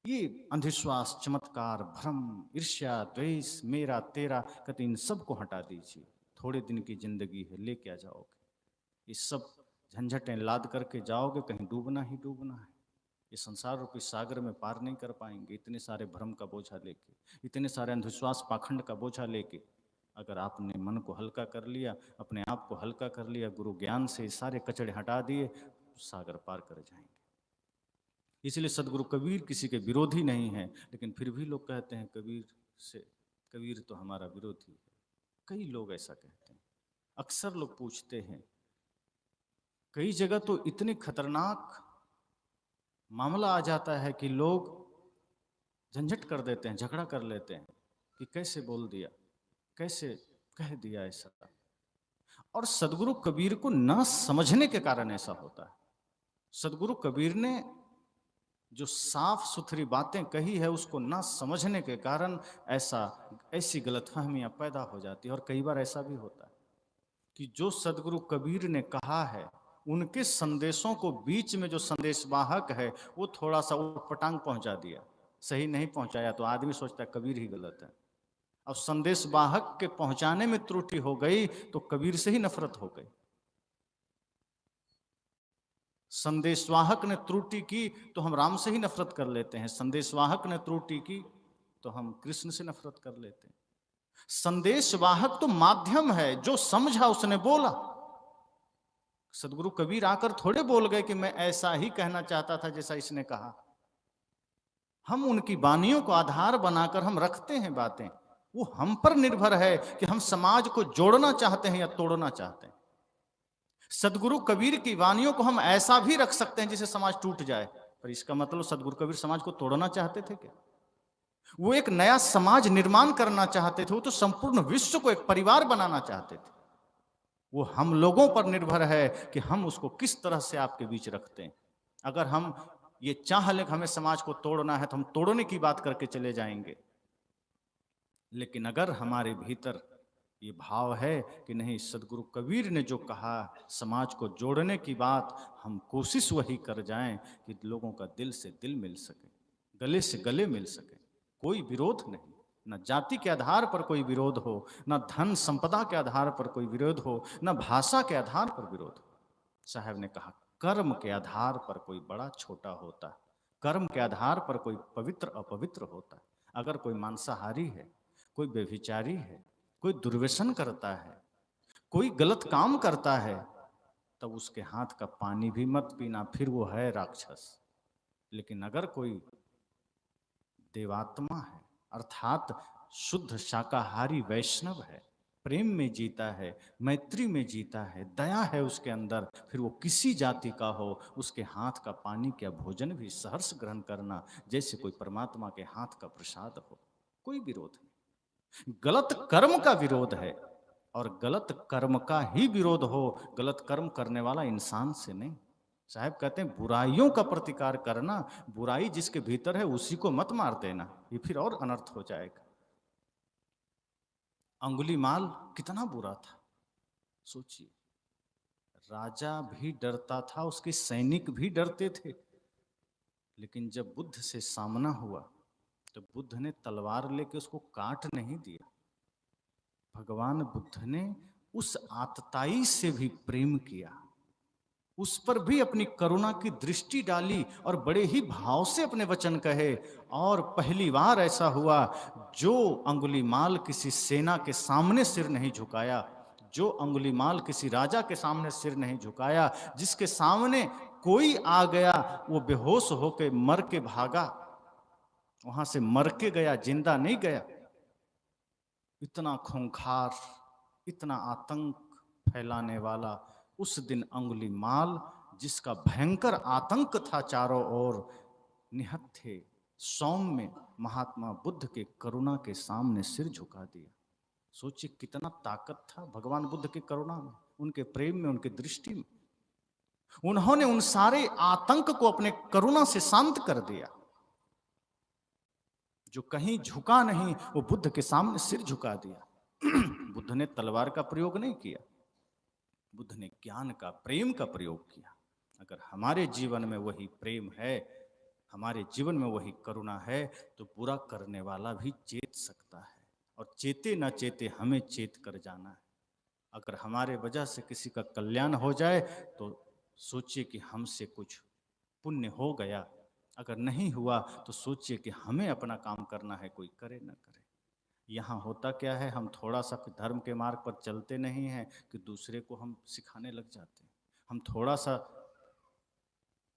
ये अंधविश्वास, चमत्कार, भ्रम, ईर्ष्या, द्वेष, मेरा तेरा, कहते इन सब को हटा दीजिए। थोड़े दिन की जिंदगी है, ले क्या जाओगे? ये सब झंझटें लाद करके जाओगे, कहीं डूबना ही डूबना है। ये संसार रूपी सागर में पार नहीं कर पाएंगे, इतने सारे भ्रम का बोझा लेके, इतने सारे अंधविश्वास पाखंड का बोझा लेके। अगर आपने मन को हल्का कर लिया, अपने आप को हल्का कर लिया, गुरु ज्ञान से सारे कचड़े हटा दिए, तो सागर पार कर जाएंगे। इसलिए सदगुरु कबीर किसी के विरोधी नहीं है, लेकिन फिर भी लोग कहते हैं कबीर तो हमारा विरोधी है। कई लोग ऐसा कहते हैं। अक्सर लोग पूछते हैं, कई जगह तो इतने खतरनाक मामला आ जाता है कि लोग झंझट कर देते हैं, झगड़ा कर लेते हैं कि कैसे बोल दिया, कैसे कह दिया ऐसा। और सदगुरु कबीर को न समझने के कारण ऐसा होता है। सदगुरु कबीर ने जो साफ सुथरी बातें कही है, उसको न समझने के कारण ऐसी गलतफहमियां पैदा हो जाती है। और कई बार ऐसा भी होता है कि जो सदगुरु कबीर ने कहा है, उनके संदेशों को बीच में जो संदेशवाहक है वो थोड़ा सा उटपटांग पहुंचा दिया, सही नहीं पहुंचाया, तो आदमी सोचता है कबीर ही गलत है। अब संदेशवाहक के पहुंचाने में त्रुटि हो गई तो कबीर से ही नफरत हो गई। संदेशवाहक ने त्रुटि की तो हम राम से ही नफरत कर लेते हैं, संदेशवाहक ने त्रुटि की तो हम कृष्ण से नफरत कर लेते हैं। संदेशवाहक तो माध्यम है, जो समझा उसने बोला। सदगुरु कबीर आकर थोड़े बोल गए कि मैं ऐसा ही कहना चाहता था जैसा इसने कहा। हम उनकी वाणियों को आधार बनाकर हम रखते हैं बातें। वो हम पर निर्भर है कि हम समाज को जोड़ना चाहते हैं या तोड़ना चाहते हैं। सदगुरु कबीर की वाणियों को हम ऐसा भी रख सकते हैं जिससे समाज टूट जाए, पर इसका मतलब सदगुरु कबीर समाज को तोड़ना चाहते थे क्या? वो एक नया समाज निर्माण करना चाहते थे। वो तो संपूर्ण विश्व को एक परिवार बनाना चाहते थे। वो हम लोगों पर निर्भर है कि हम उसको किस तरह से आपके बीच रखते हैं। अगर हम ये चाह लें कि हमें समाज को तोड़ना है तो हम तोड़ने की बात करके चले जाएंगे। लेकिन अगर हमारे भीतर ये भाव है कि नहीं, सदगुरु कबीर ने जो कहा समाज को जोड़ने की बात, हम कोशिश वही कर जाएं कि लोगों का दिल से दिल मिल सके, गले से गले मिल सके। कोई विरोध नहीं, न जाति के आधार पर कोई विरोध हो, न धन संपदा के आधार पर कोई विरोध हो, न भाषा के आधार पर विरोध हो। साहब ने कहा कर्म के आधार पर कोई बड़ा छोटा होता है, कर्म के आधार पर कोई पवित्र अपवित्र होता है। अगर कोई मांसाहारी है, कोई व्यभिचारी है, कोई दुर्व्यसन करता है, कोई गलत काम करता है, तब उसके हाथ का पानी भी मत पीना, फिर वो है राक्षस। लेकिन अगर कोई देवात्मा है, अर्थात शुद्ध शाकाहारी वैष्णव है, प्रेम में जीता है, मैत्री में जीता है, दया है उसके अंदर, फिर वो किसी जाति का हो, उसके हाथ का पानी क्या भोजन भी सहर्ष ग्रहण करना जैसे कोई परमात्मा के हाथ का प्रसाद हो। कोई विरोध नहीं। गलत कर्म का विरोध है, और गलत कर्म का ही विरोध हो गलत कर्म करने वाला इंसान से नहीं। साहब कहते हैं बुराइयों का प्रतिकार करना, बुराई जिसके भीतर है उसी को मत मार देना, ये फिर और अनर्थ हो जाएगा। अंगुलीमाल कितना बुरा था, सोचिए, राजा भी डरता था, उसके सैनिक भी डरते थे, लेकिन जब बुद्ध से सामना हुआ तो बुद्ध ने तलवार लेके उसको काट नहीं दिया। भगवान बुद्ध ने उस आतताई से भी प्रेम किया, उस पर भी अपनी करुणा की दृष्टि डाली और बड़े ही भाव से अपने वचन कहे। और पहली बार ऐसा हुआ, जो अंगुलीमाल किसी सेना के सामने सिर नहीं झुकाया, जो अंगुलीमाल किसी राजा के सामने सिर नहीं झुकाया, जिसके सामने कोई आ गया वो बेहोश होके मर के भागा, वहां से मर के गया, जिंदा नहीं गया। इतना खूंखार, इतना आतंक फैलाने वाला उस दिन अंगुलीमाल, जिसका भयंकर आतंक था चारों ओर, निहत्थे सौम्य महात्मा बुद्ध के करुणा के सामने सिर झुका दिया। सोचिए कितना ताकत था भगवान बुद्ध की करुणा में, उनके प्रेम में, उनकी दृष्टि में। उन्होंने उन सारे आतंक को अपने करुणा से शांत कर दिया। जो कहीं झुका नहीं वो बुद्ध के सामने सिर झुका दिया। बुद्ध ने तलवार का प्रयोग नहीं किया, बुद्ध ने ज्ञान का, प्रेम का प्रयोग किया। अगर हमारे जीवन में वही प्रेम है, हमारे जीवन में वही करुणा है, तो बुरा करने वाला भी चेत सकता है, और चेते न चेते हमें चेत कर जाना है। अगर हमारे वजह से किसी का कल्याण हो जाए तो सोचिए कि हमसे कुछ पुण्य हो गया, अगर नहीं हुआ तो सोचिए कि हमें अपना काम करना है, कोई करे न करे। यहाँ होता क्या है, हम थोड़ा सा धर्म के मार्ग पर चलते नहीं हैं कि दूसरे को हम सिखाने लग जाते हैं। हम थोड़ा सा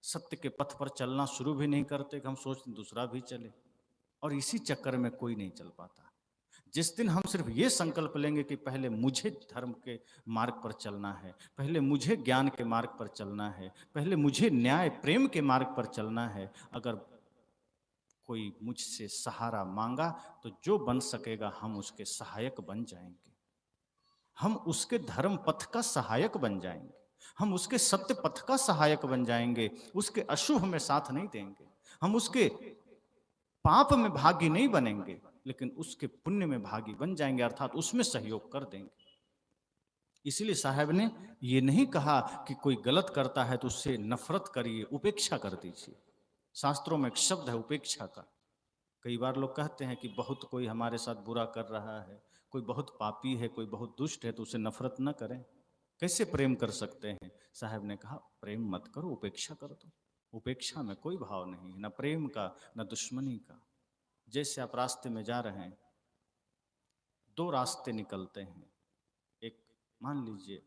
सत्य के पथ पर चलना शुरू भी नहीं करते कि हम सोचते दूसरा भी चले, और इसी चक्कर में कोई नहीं चल पाता। जिस दिन हम सिर्फ ये संकल्प लेंगे कि पहले मुझे धर्म के मार्ग पर चलना है, पहले मुझे ज्ञान के मार्ग पर चलना है, पहले मुझे न्याय प्रेम के मार्ग पर चलना है, अगर कोई मुझसे सहारा मांगा तो जो बन सकेगा हम उसके सहायक बन जाएंगे, हम उसके धर्म पथ का सहायक बन जाएंगे, हम उसके सत्य पथ का सहायक बन जाएंगे, उसके अशुभ में साथ नहीं देंगे, हम उसके पाप में भागी नहीं बनेंगे, लेकिन उसके पुण्य में भागी बन जाएंगे, अर्थात उसमें सहयोग कर देंगे। इसलिए साहब ने ये नहीं कहा कि कोई गलत करता है तो उससे नफरत करिए, उपेक्षा कर दीजिए। शास्त्रों में एक शब्द है उपेक्षा का। कई बार लोग कहते हैं कि बहुत कोई हमारे साथ बुरा कर रहा है, कोई बहुत पापी है, कोई बहुत दुष्ट है, तो उसे नफरत न करें। कैसे प्रेम कर सकते हैं? साहब ने कहा प्रेम मत करो, उपेक्षा कर दो। उपेक्षा में कोई भाव नहीं, न प्रेम का न दुश्मनी का। जैसे आप रास्ते में जा रहे हैं, दो रास्ते निकलते हैं, एक मान लीजिए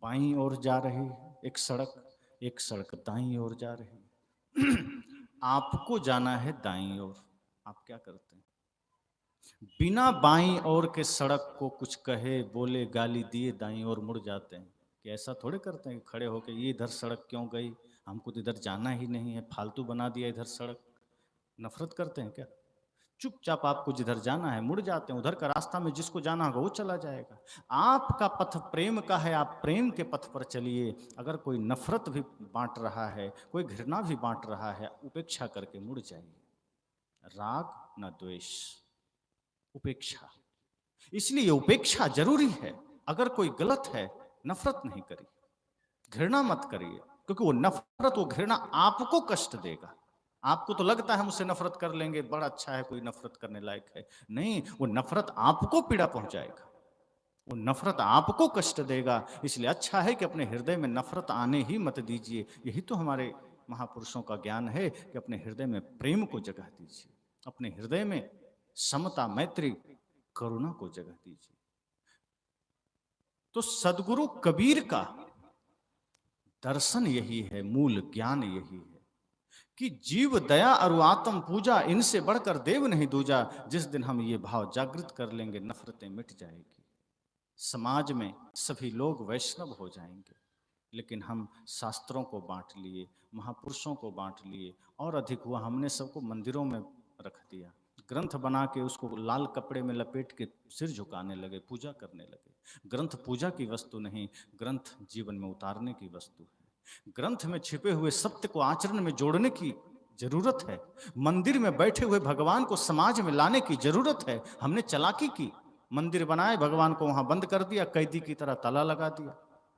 बाईं ओर जा रही है एक सड़क दाईं ओर जा रही है। आपको जाना है दाईं ओर, आप क्या करते हैं? बिना बाईं ओर के सड़क को कुछ कहे, बोले, गाली दिए दाईं ओर मुड़ जाते हैं। कि ऐसा थोड़े करते हैं कि खड़े होकर ये इधर सड़क क्यों गई, हमको तो इधर जाना ही नहीं है, फालतू बना दिया इधर सड़क। नफरत करते हैं क्या? चुपचाप आपको जिधर जाना है मुड़ जाते हैं, उधर का रास्ता में जिसको जाना होगा वो चला जाएगा। आपका पथ प्रेम का है, आप प्रेम के पथ पर चलिए। अगर कोई नफरत भी बांट रहा है, कोई घृणा भी बांट रहा है, उपेक्षा करके मुड़ जाइए। राग न द्वेष, उपेक्षा। इसलिए उपेक्षा जरूरी है। अगर कोई गलत है, नफरत नहीं करिए, घृणा मत करिए, क्योंकि वो नफरत, वो घृणा आपको कष्ट देगा। आपको तो लगता है हम उससे नफरत कर लेंगे, बड़ा अच्छा है, कोई नफरत करने लायक है। नहीं, वो नफरत आपको पीड़ा पहुंचाएगा, वो नफरत आपको कष्ट देगा। इसलिए अच्छा है कि अपने हृदय में नफरत आने ही मत दीजिए। यही तो हमारे महापुरुषों का ज्ञान है कि अपने हृदय में प्रेम को जगह दीजिए, अपने हृदय में समता, मैत्री, करुणा को जगह दीजिए। तो सदगुरु कबीर का दर्शन यही है, मूल ज्ञान यही है कि जीव दया और आत्म पूजा, इनसे बढ़कर देव नहीं दूजा। जिस दिन हम ये भाव जागृत कर लेंगे, नफरतें मिट जाएगी, समाज में सभी लोग वैष्णव हो जाएंगे। लेकिन हम शास्त्रों को बांट लिए, महापुरुषों को बांट लिए, और अधिक हुआ हमने सबको मंदिरों में रख दिया, ग्रंथ बना के उसको लाल कपड़े में लपेट के सिर झुकाने लगे, पूजा करने लगे। ग्रंथ पूजा की वस्तु नहीं, ग्रंथ जीवन में उतारने की वस्तु है। ग्रंथ में छिपे हुए सत्य को आचरण में जोड़ने की जरूरत है। मंदिर में बैठे हुए भगवान को समाज में लाने की जरूरत है। हमने चालाकी की, मंदिर बनाए, भगवान को वहां बंद कर दिया, कैदी की तरह ताला लगा दिया।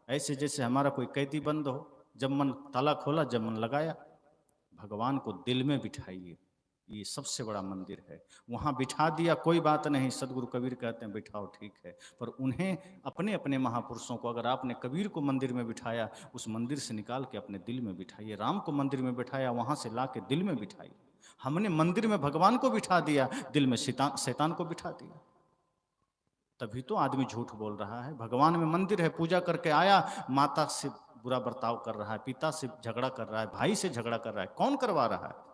ऐसे जैसे हमारा कोई कैदी बंद हो, जब मन ताला खोला, जब मन लगाया। भगवान को दिल में बिठाइए, ये सबसे बड़ा मंदिर है। वहां बिठा दिया, कोई बात नहीं, सदगुरु कबीर कहते हैं बिठाओ, ठीक है, पर उन्हें अपने अपने महापुरुषों को, अगर आपने कबीर को मंदिर में बिठाया, उस मंदिर से निकाल के अपने दिल में बिठाइए। राम को मंदिर में बिठाया, वहां से ला के दिल में बिठाइए। हमने मंदिर में भगवान को बिठा दिया, दिल में शैतान को बिठा दिया। तभी तो आदमी झूठ बोल रहा है। भगवान में मंदिर है, पूजा करके आया, माता से बुरा बर्ताव कर रहा है, पिता से झगड़ा कर रहा है, भाई से झगड़ा कर रहा है, कौन करवा रहा है?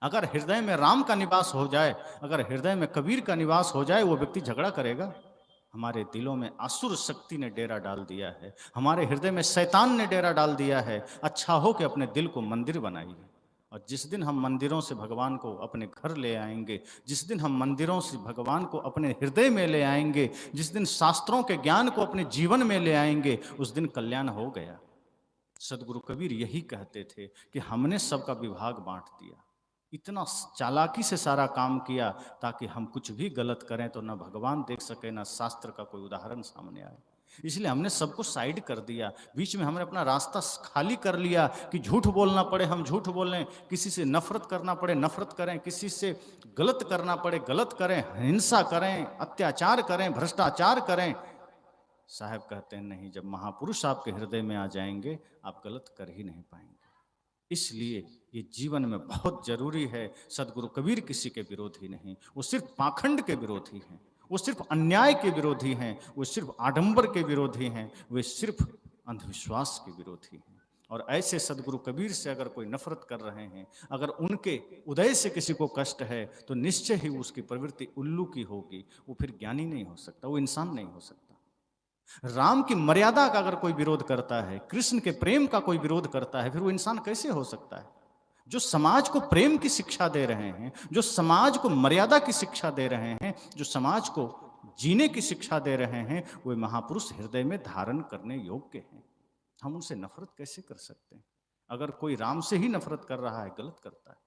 अगर हृदय में राम का निवास हो जाए, अगर हृदय में कबीर का निवास हो जाए, वो व्यक्ति झगड़ा करेगा? हमारे दिलों में असुर शक्ति ने डेरा डाल दिया है, हमारे हृदय में शैतान ने डेरा डाल दिया है। अच्छा हो कि अपने दिल को मंदिर बनाइए। और जिस दिन हम मंदिरों से भगवान को अपने घर ले आएंगे, जिस दिन हम मंदिरों से भगवान को अपने हृदय में ले आएंगे, जिस दिन शास्त्रों के ज्ञान को अपने जीवन में ले आएंगे, उस दिन कल्याण हो गया। सदगुरु कबीर यही कहते थे कि हमने सबका विभाग बांट दिया, इतना चालाकी से सारा काम किया ताकि हम कुछ भी गलत करें तो ना भगवान देख सके, ना शास्त्र का कोई उदाहरण सामने आए। इसलिए हमने सबको साइड कर दिया, बीच में हमने अपना रास्ता खाली कर लिया कि झूठ बोलना पड़े हम झूठ बोलें, किसी से नफरत करना पड़े नफरत करें, किसी से गलत करना पड़े गलत करें, हिंसा करें, अत्याचार करें, भ्रष्टाचार करें। साहब कहते हैं नहीं, जब महापुरुष आपके हृदय में आ जाएंगे, आप गलत कर ही नहीं पाएंगे। इसलिए ये जीवन में बहुत जरूरी है। सदगुरु कबीर किसी के विरोधी नहीं, वो सिर्फ पाखंड के विरोधी हैं, वो सिर्फ अन्याय के विरोधी हैं, वो सिर्फ आडंबर के विरोधी हैं, वे सिर्फ अंधविश्वास के विरोधी हैं। और ऐसे सदगुरु कबीर से अगर कोई नफरत कर रहे हैं, अगर उनके उदय से किसी को कष्ट है, तो निश्चय ही उसकी प्रवृत्ति उल्लू की होगी, वो फिर ज्ञानी नहीं हो सकता, वो इंसान नहीं हो सकता। राम की मर्यादा का अगर कोई विरोध करता है, कृष्ण के प्रेम का कोई विरोध करता है, फिर वो इंसान कैसे हो सकता है? जो समाज को प्रेम की शिक्षा दे रहे हैं, जो समाज को मर्यादा की शिक्षा दे रहे हैं, जो समाज को जीने की शिक्षा दे रहे हैं, वे महापुरुष हृदय में धारण करने योग्य हैं। हम उनसे नफरत कैसे कर सकते हैं? अगर कोई राम से ही नफरत कर रहा है, गलत करता है।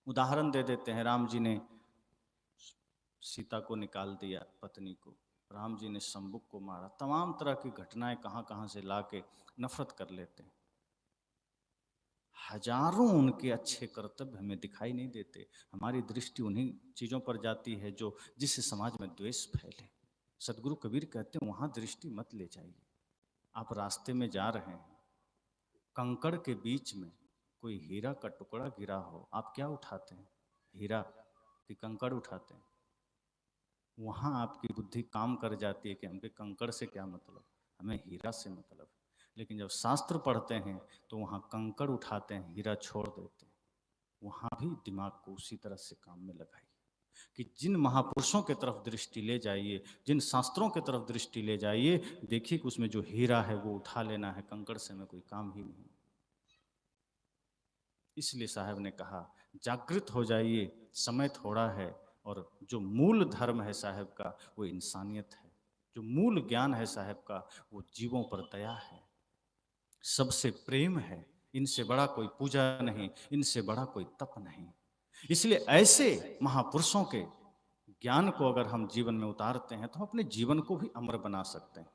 उदाहरण दे देते हैं, राम जी ने सीता को निकाल दिया, पत्नी को, राम जी ने शंबुक को मारा, तमाम तरह की घटनाएं कहाँ कहाँ से लाके नफरत कर लेते हैं। हजारों उनके अच्छे कर्तव्य हमें दिखाई नहीं देते, हमारी दृष्टि उन्हीं चीज़ों पर जाती है जो जिससे समाज में द्वेष फैले। सदगुरु कबीर कहते हैं वहाँ दृष्टि मत ले जाइए। आप रास्ते में जा रहे हैं, कंकड़ के बीच में कोई हीरा का टुकड़ा गिरा हो, आप क्या उठाते हैं? हीरा कि कंकड़ उठाते हैं? वहाँ आपकी बुद्धि काम कर जाती है कि हमके कंकड़ से क्या मतलब, हमें हीरा से मतलब है। लेकिन जब शास्त्र पढ़ते हैं तो वहाँ कंकड़ उठाते हैं, हीरा छोड़ देते हैं। वहाँ भी दिमाग को उसी तरह से काम में लगाइए कि जिन महापुरुषों के तरफ दृष्टि ले जाइए, जिन शास्त्रों के तरफ दृष्टि ले जाइए, देखिए कि उसमें जो हीरा है वो उठा लेना है, कंकड़ से में कोई काम ही नहीं। इसलिए साहब ने कहा जागृत हो जाइए, समय थोड़ा है, और जो मूल धर्म है साहब का वो इंसानियत है, जो मूल ज्ञान है साहब का वो जीवों पर दया है, सबसे प्रेम है। इनसे बड़ा कोई पूजा नहीं, इनसे बड़ा कोई तप नहीं। इसलिए ऐसे महापुरुषों के ज्ञान को अगर हम जीवन में उतारते हैं तो अपने जीवन को भी अमर बना सकते हैं।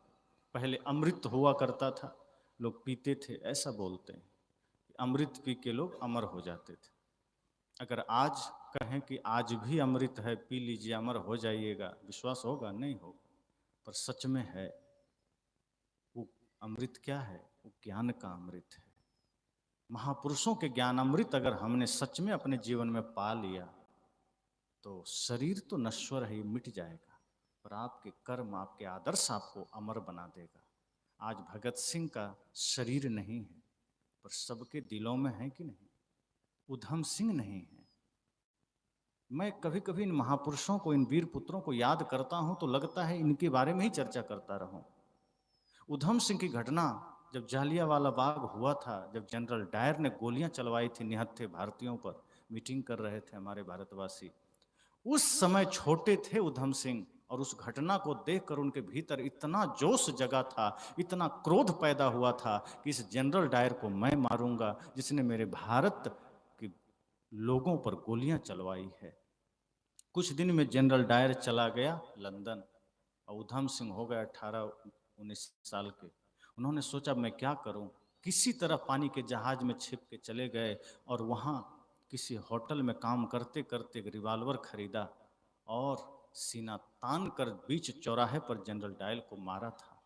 पहले अमृत हुआ करता था, लोग पीते थे, ऐसा बोलते हैं अमृत पी के लोग अमर हो जाते थे। अगर आज कहें कि आज भी अमृत है, पी लीजिए अमर हो जाइएगा, विश्वास होगा? नहीं होगा। पर सच में है वो अमृत क्या है? वो ज्ञान का अमृत है। महापुरुषों के ज्ञान अमृत अगर हमने सच में अपने जीवन में पा लिया तो शरीर तो नश्वर है, मिट जाएगा, पर आपके कर्म, आपके आदर्श आपको अमर बना देगा। आज भगत सिंह का शरीर नहीं है, पर सबके दिलों में है कि नहीं? उधम सिंह नहीं है। मैं कभी कभी इन महापुरुषों को, इन वीर पुत्रों को याद करता हूं तो लगता है इनके बारे में ही चर्चा करता रहूं। उधम सिंह की घटना जब जालियांवाला बाग हुआ था, जब जनरल डायर ने गोलियां चलवाई थी निहत्थे भारतीयों पर, मीटिंग कर रहे थे हमारे भारतवासी, उस समय छोटे थे उधम सिंह, और उस घटना को देखकर उनके भीतर इतना जोश जगा था, इतना क्रोध पैदा हुआ था कि इस जनरल डायर को मैं मारूंगा जिसने मेरे भारत के लोगों पर गोलियां चलवाई है। कुछ दिन में जनरल डायर चला गया लंदन और उधम सिंह हो गए 18-19 साल के। उन्होंने सोचा मैं क्या करूं, किसी तरह पानी के जहाज में छिप के चले गए और वहां किसी होटल में काम करते करते एक रिवॉल्वर खरीदा और सीना तान कर बीच चौराहे पर जनरल डायल को मारा था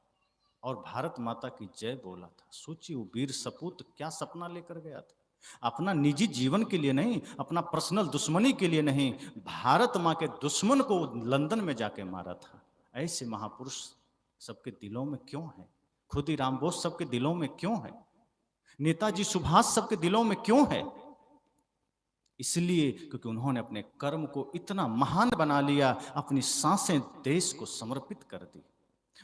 और भारत माता की जय बोला था। सोचिए वो वीर सपूत क्या सपना लेकर गया था, अपना निजी जीवन के लिए नहीं, अपना पर्सनल दुश्मनी के लिए नहीं, भारत माँ के दुश्मन को लंदन में जाके मारा था। ऐसे महापुरुष सबके दिलों में क्यों है? खुदीराम बोस सबके दिलों में क्यों है? नेताजी सुभाष सबके दिलों में क्यों है? इसलिए क्योंकि उन्होंने अपने कर्म को इतना महान बना लिया, अपनी सांसें देश को समर्पित कर दी।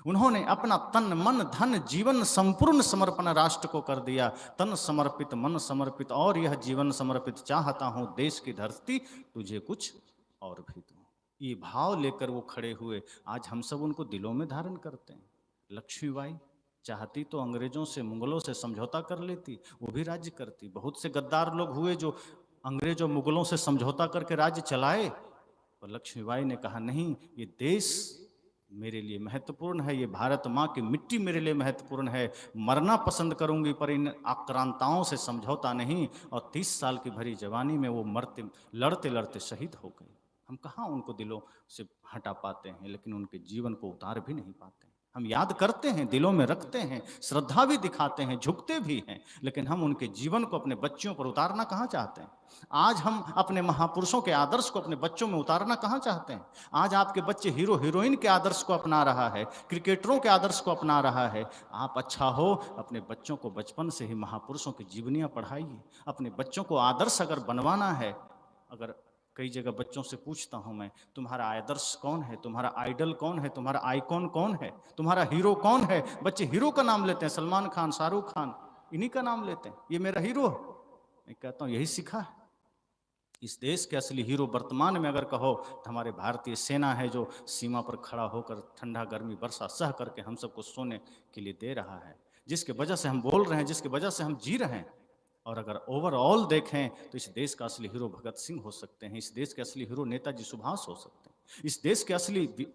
उन्होंने अपना तन मन धन जीवन संपूर्ण समर्पण राष्ट्र को कर दिया। तन समर्पित मन समर्पित और यह जीवन समर्पित, चाहता हूं देश की धरती तुझे कुछ और भी दूं। ये भाव लेकर वो खड़े हुए। आज हम सब उनको दिलों में धारण करते हैं। लक्ष्मीबाई चाहती तो अंग्रेजों से मुगलों से समझौता कर लेती, वो भी राज्य करती। बहुत से गद्दार लोग हुए जो अंग्रेजों मुगलों से समझौता करके राज्य चलाए, और लक्ष्मीबाई ने कहा नहीं, ये देश मेरे लिए महत्वपूर्ण है, ये भारत माँ की मिट्टी मेरे लिए महत्वपूर्ण है, मरना पसंद करूंगी पर इन आक्रांताओं से समझौता नहीं। और 30 साल की भरी जवानी में वो मरते लड़ते लड़ते शहीद हो गई। हम कहाँ उनको दिलों से हटा पाते हैं, लेकिन उनके जीवन को उतार भी नहीं पाते हैं। हम याद करते हैं, दिलों में रखते हैं, श्रद्धा भी दिखाते हैं, झुकते भी हैं, लेकिन हम उनके जीवन को अपने बच्चों पर उतारना कहाँ चाहते हैं? आज हम अपने महापुरुषों के आदर्श को अपने बच्चों में उतारना कहाँ चाहते हैं? आज आपके बच्चे हीरो हीरोइन के आदर्श को अपना रहा है, क्रिकेटरों के आदर्श को अपना रहा है। आप अच्छा हो, अपने बच्चों को बचपन से ही महापुरुषों की जीवनियाँ पढ़ाइए। अपने बच्चों को आदर्श अगर बनवाना है, अगर कई जगह बच्चों से पूछता हूं मैं, तुम्हारा आदर्श कौन है, तुम्हारा आइडल कौन है, तुम्हारा आइकॉन कौन है, तुम्हारा हीरो कौन है? बच्चे हीरो का नाम लेते हैं, सलमान खान, शाहरुख खान, इन्हीं का नाम लेते हैं, ये मेरा हीरो है। मैं कहता हूं यही सीखा है। इस देश के असली हीरो वर्तमान में अगर कहो तो हमारे भारतीय सेना है, जो सीमा पर खड़ा होकर ठंडा गर्मी वर्षा सह करके हम सबको सोने के लिए दे रहा है, जिसके वजह से हम बोल रहे हैं, जिसकी वजह से हम जी रहे हैं। और अगर ओवरऑल देखें तो इस देश का असली हीरो भगत सिंह हो सकते हैं, इस देश के असली हीरो नेताजी सुभाष हो सकते हैं, इस देश के असली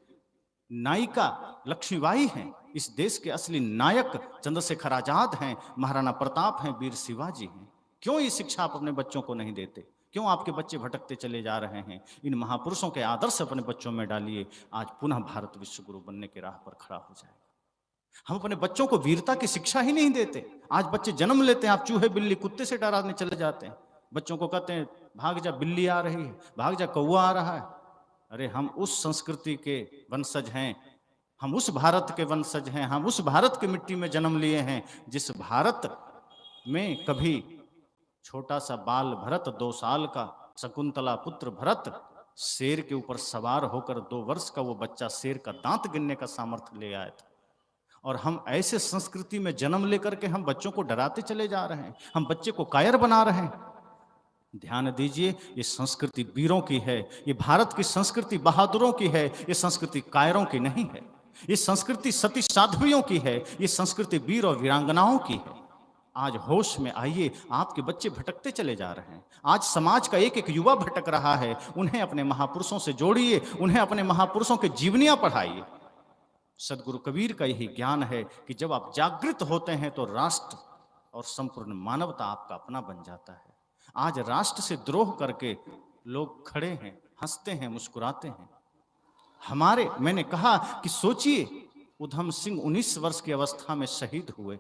नायिका लक्ष्मीबाई हैं, इस देश के असली नायक चंद्रशेखर आजाद हैं, महाराणा प्रताप हैं, वीर शिवाजी हैं। क्यों ये शिक्षा आप अपने बच्चों को नहीं देते? क्यों आपके बच्चे भटकते चले जा रहे हैं? इन महापुरुषों के आदर्श अपने बच्चों में डालिए, आज पुनः भारत विश्व गुरु बनने के राह पर खड़ा हो जाएगा। हम अपने बच्चों को वीरता की शिक्षा ही नहीं देते। आज बच्चे जन्म लेते हैं, आप चूहे बिल्ली कुत्ते से डराने चले जाते हैं, बच्चों को कहते हैं भाग जा बिल्ली आ रही है, भाग जा कौवा आ रहा है। अरे हम उस संस्कृति के वंशज हैं, हम उस भारत के वंशज हैं, हम उस भारत की मिट्टी में जन्म लिए हैं जिस भारत में कभी छोटा सा बाल भरत 2 साल का शकुंतला पुत्र भरत शेर के ऊपर सवार होकर 2 वर्ष का वो बच्चा शेर का दांत गिनने का सामर्थ्य ले आया था। और हम ऐसे संस्कृति में जन्म लेकर के हम बच्चों को डराते चले जा रहे हैं, हम बच्चे को कायर बना रहे हैं। ध्यान दीजिए, ये संस्कृति वीरों की है, ये भारत की संस्कृति बहादुरों की है, ये संस्कृति कायरों की नहीं है। ये संस्कृति सती साध्वियों की है, ये संस्कृति वीर और वीरांगनाओं की है। आज होश में आइए, आपके बच्चे भटकते चले जा रहे हैं। आज समाज का एक एक युवा भटक रहा है, उन्हें अपने महापुरुषों से जोड़िए, उन्हें अपने महापुरुषों की जीवनियां पढ़ाइए। सदगुरु कबीर का यही ज्ञान है कि जब आप जागृत होते हैं तो राष्ट्र और संपूर्ण मानवता आपका अपना बन जाता है। आज राष्ट्र से द्रोह करके लोग खड़े हैं, हंसते हैं, मुस्कुराते हैं। मैंने कहा कि सोचिए, उधम सिंह 19 वर्ष की अवस्था में शहीद हुए।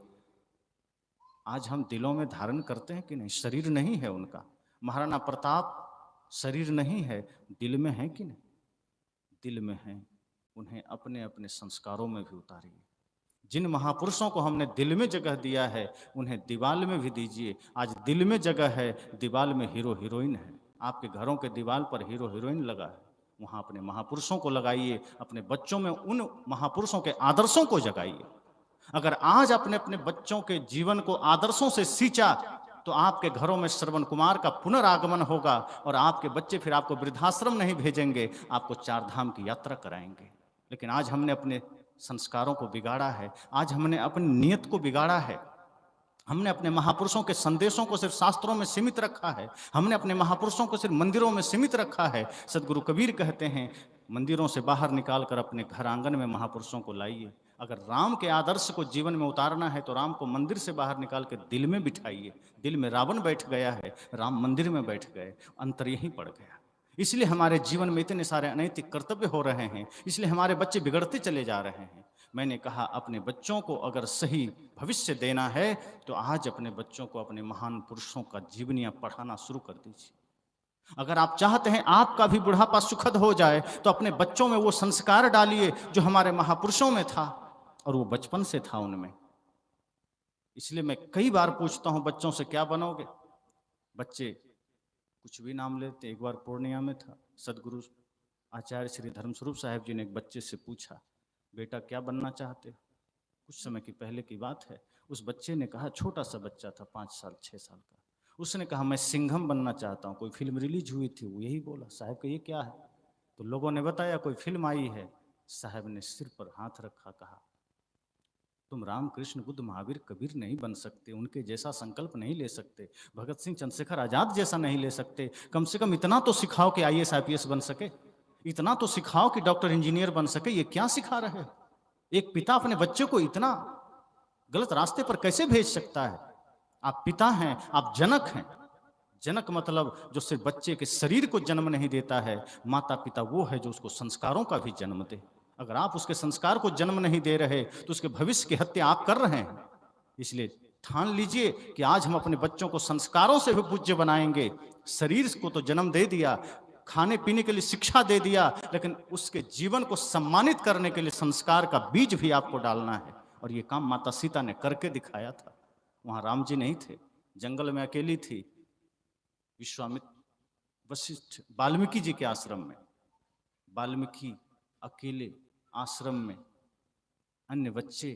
आज हम दिलों में धारण करते हैं कि नहीं? शरीर नहीं है उनका, महाराणा प्रताप शरीर नहीं है, दिल में है कि नहीं? दिल में है। उन्हें अपने अपने संस्कारों में भी उतारिए। जिन महापुरुषों को हमने दिल में जगह दिया है, उन्हें दीवाल में भी दीजिए। आज दिल में जगह है, दीवाल में हीरो हीरोइन है। आपके घरों के दीवाल पर हीरो हीरोइन लगा है, वहाँ अपने महापुरुषों को लगाइए। अपने बच्चों में उन महापुरुषों के आदर्शों को जगाइए। अगर आज अपने अपने बच्चों के जीवन को आदर्शों से सींचा तो आपके घरों में श्रवण कुमार का पुनरागमन होगा और आपके बच्चे फिर आपको वृद्धाश्रम नहीं भेजेंगे, आपको 4 धाम की यात्रा कराएंगे। लेकिन आज हमने अपने संस्कारों को बिगाड़ा है, आज हमने अपनी नियत को बिगाड़ा है। हमने अपने महापुरुषों के संदेशों को सिर्फ शास्त्रों में सीमित रखा है, हमने अपने महापुरुषों को सिर्फ मंदिरों में सीमित रखा है। सदगुरु कबीर कहते हैं, मंदिरों से बाहर निकाल कर अपने घर आंगन में महापुरुषों को लाइए। अगर राम के आदर्श को जीवन में उतारना है तो राम को मंदिर से बाहर निकाल के दिल में बिठाइए। दिल में रावण बैठ गया है, राम मंदिर में बैठ गए, अंतर यहीं पड़ गया। इसलिए हमारे जीवन में इतने सारे अनैतिक कर्तव्य हो रहे हैं, इसलिए हमारे बच्चे बिगड़ते चले जा रहे हैं। मैंने कहा, अपने बच्चों को अगर सही भविष्य देना है तो आज अपने बच्चों को अपने महान पुरुषों का जीवनियां पढ़ाना शुरू कर दीजिए। अगर आप चाहते हैं आपका भी बुढ़ापा सुखद हो जाए तो अपने बच्चों में वो संस्कार डालिए जो हमारे महापुरुषों में था और वो बचपन से था उनमें। इसलिए मैं कई बार पूछता हूं बच्चों से, क्या बनोगे? बच्चे कुछ भी नाम लेते। एक बार पूर्णिया में था, सदगुरु आचार्य श्री धर्मस्वरूप साहिब जी ने एक बच्चे से पूछा, बेटा क्या बनना चाहते हो? कुछ समय की पहले की बात है। उस बच्चे ने कहा, छोटा सा बच्चा था, 5 साल 6 साल का, उसने कहा मैं सिंघम बनना चाहता हूँ। कोई फिल्म रिलीज हुई थी, वो यही बोला। साहब का ये क्या है? तो लोगों ने बताया कोई फिल्म आई है। साहब ने सिर पर हाथ रखा, कहा तुम रामकृष्ण बुद्ध महावीर कबीर नहीं बन सकते, उनके जैसा संकल्प नहीं ले सकते, भगत सिंह चंद्रशेखर आजाद जैसा नहीं ले सकते। कम से कम इतना तो सिखाओ कि IAS IPS बन सके, इतना तो सिखाओ कि डॉक्टर इंजीनियर बन सके। ये क्या सिखा रहे हो? एक पिता अपने बच्चे को इतना गलत रास्ते पर कैसे भेज सकता है? आप पिता हैं, आप जनक हैं। जनक मतलब जो सिर्फ बच्चे के शरीर को जन्म नहीं देता है, माता पिता वो है जो उसको संस्कारों का भी जन्म दे। अगर आप उसके संस्कार को जन्म नहीं दे रहे तो उसके भविष्य की हत्या आप कर रहे हैं। इसलिए ठान लीजिए कि आज हम अपने बच्चों को संस्कारों से भी पूज्य बनाएंगे। शरीर को तो जन्म दे दिया, खाने पीने के लिए शिक्षा दे दिया, लेकिन उसके जीवन को सम्मानित करने के लिए संस्कार का बीज भी आपको डालना है। और ये काम माता सीता ने करके दिखाया था। वहां राम जी नहीं थे, जंगल में अकेली थी, विश्वामित्र वशिष्ठ वाल्मीकि जी के आश्रम में, वाल्मीकि अकेले आश्रम में, अन्य बच्चे,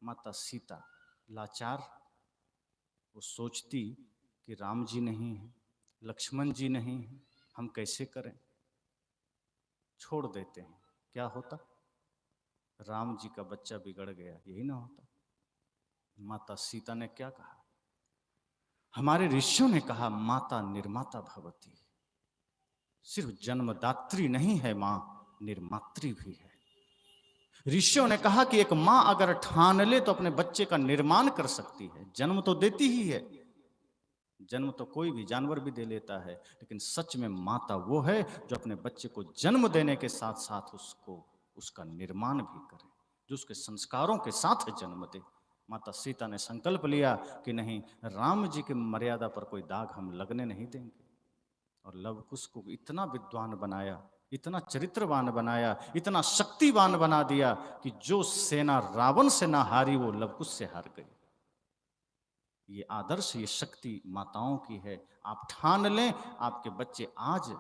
माता सीता लाचार। वो सोचती कि राम जी नहीं है, लक्ष्मण जी नहीं है, हम कैसे करें? छोड़ देते हैं। क्या होता? राम जी का बच्चा बिगड़ गया, यही ना होता? माता सीता ने क्या कहा? हमारे ऋषियों ने कहा माता निर्माता भवती। सिर्फ जन्मदात्री नहीं है मां, निर्मात्री भी है। ऋषियों ने कहा कि एक मां अगर ठान ले तो अपने बच्चे का निर्माण कर सकती है। जन्म तो देती ही है, जन्म तो कोई भी जानवर भी दे लेता है, लेकिन सच में माता वो है जो अपने बच्चे को जन्म देने के साथ साथ उसको उसका निर्माण भी करे, जो उसके संस्कारों के साथ जन्म दे। माता सीता ने संकल्प लिया कि नहीं, राम जी की मर्यादा पर कोई दाग हम लगने नहीं देंगे। और लव कुश को इतना विद्वान बनाया, इतना चरित्रवान बनाया, इतना शक्तिवान बना दिया कि जो सेना रावण से ना हारी वो लव कुश से हार गई। ये आदर्श, ये शक्ति माताओं की है। आप ठान लें, आपके बच्चे आज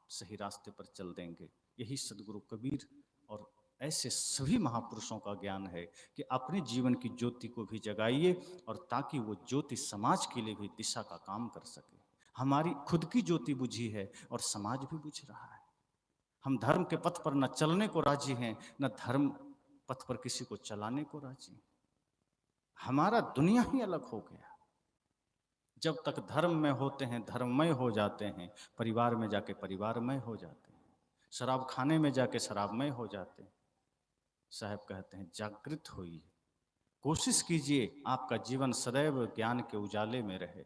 सही रास्ते पर चल देंगे। यही सदगुरु कबीर और ऐसे सभी महापुरुषों का ज्ञान है कि अपने जीवन की ज्योति को भी जगाइए और ताकि वो ज्योति समाज के लिए भी दिशा का काम कर सके। हमारी खुद की ज्योति बुझी है और समाज भी बुझ रहा है। हम धर्म के पथ पर न चलने को राजी हैं, न धर्म पथ पर किसी को चलाने को राजी। हमारा दुनिया ही अलग हो गया। जब तक धर्म में होते हैं धर्ममय हो जाते हैं, परिवार में जाके परिवारमय हो जाते हैं, शराब खाने में जाके शराबमय हो जाते हैं। साहब कहते हैं जागृत होइए, कोशिश कीजिए आपका जीवन सदैव ज्ञान के उजाले में रहे।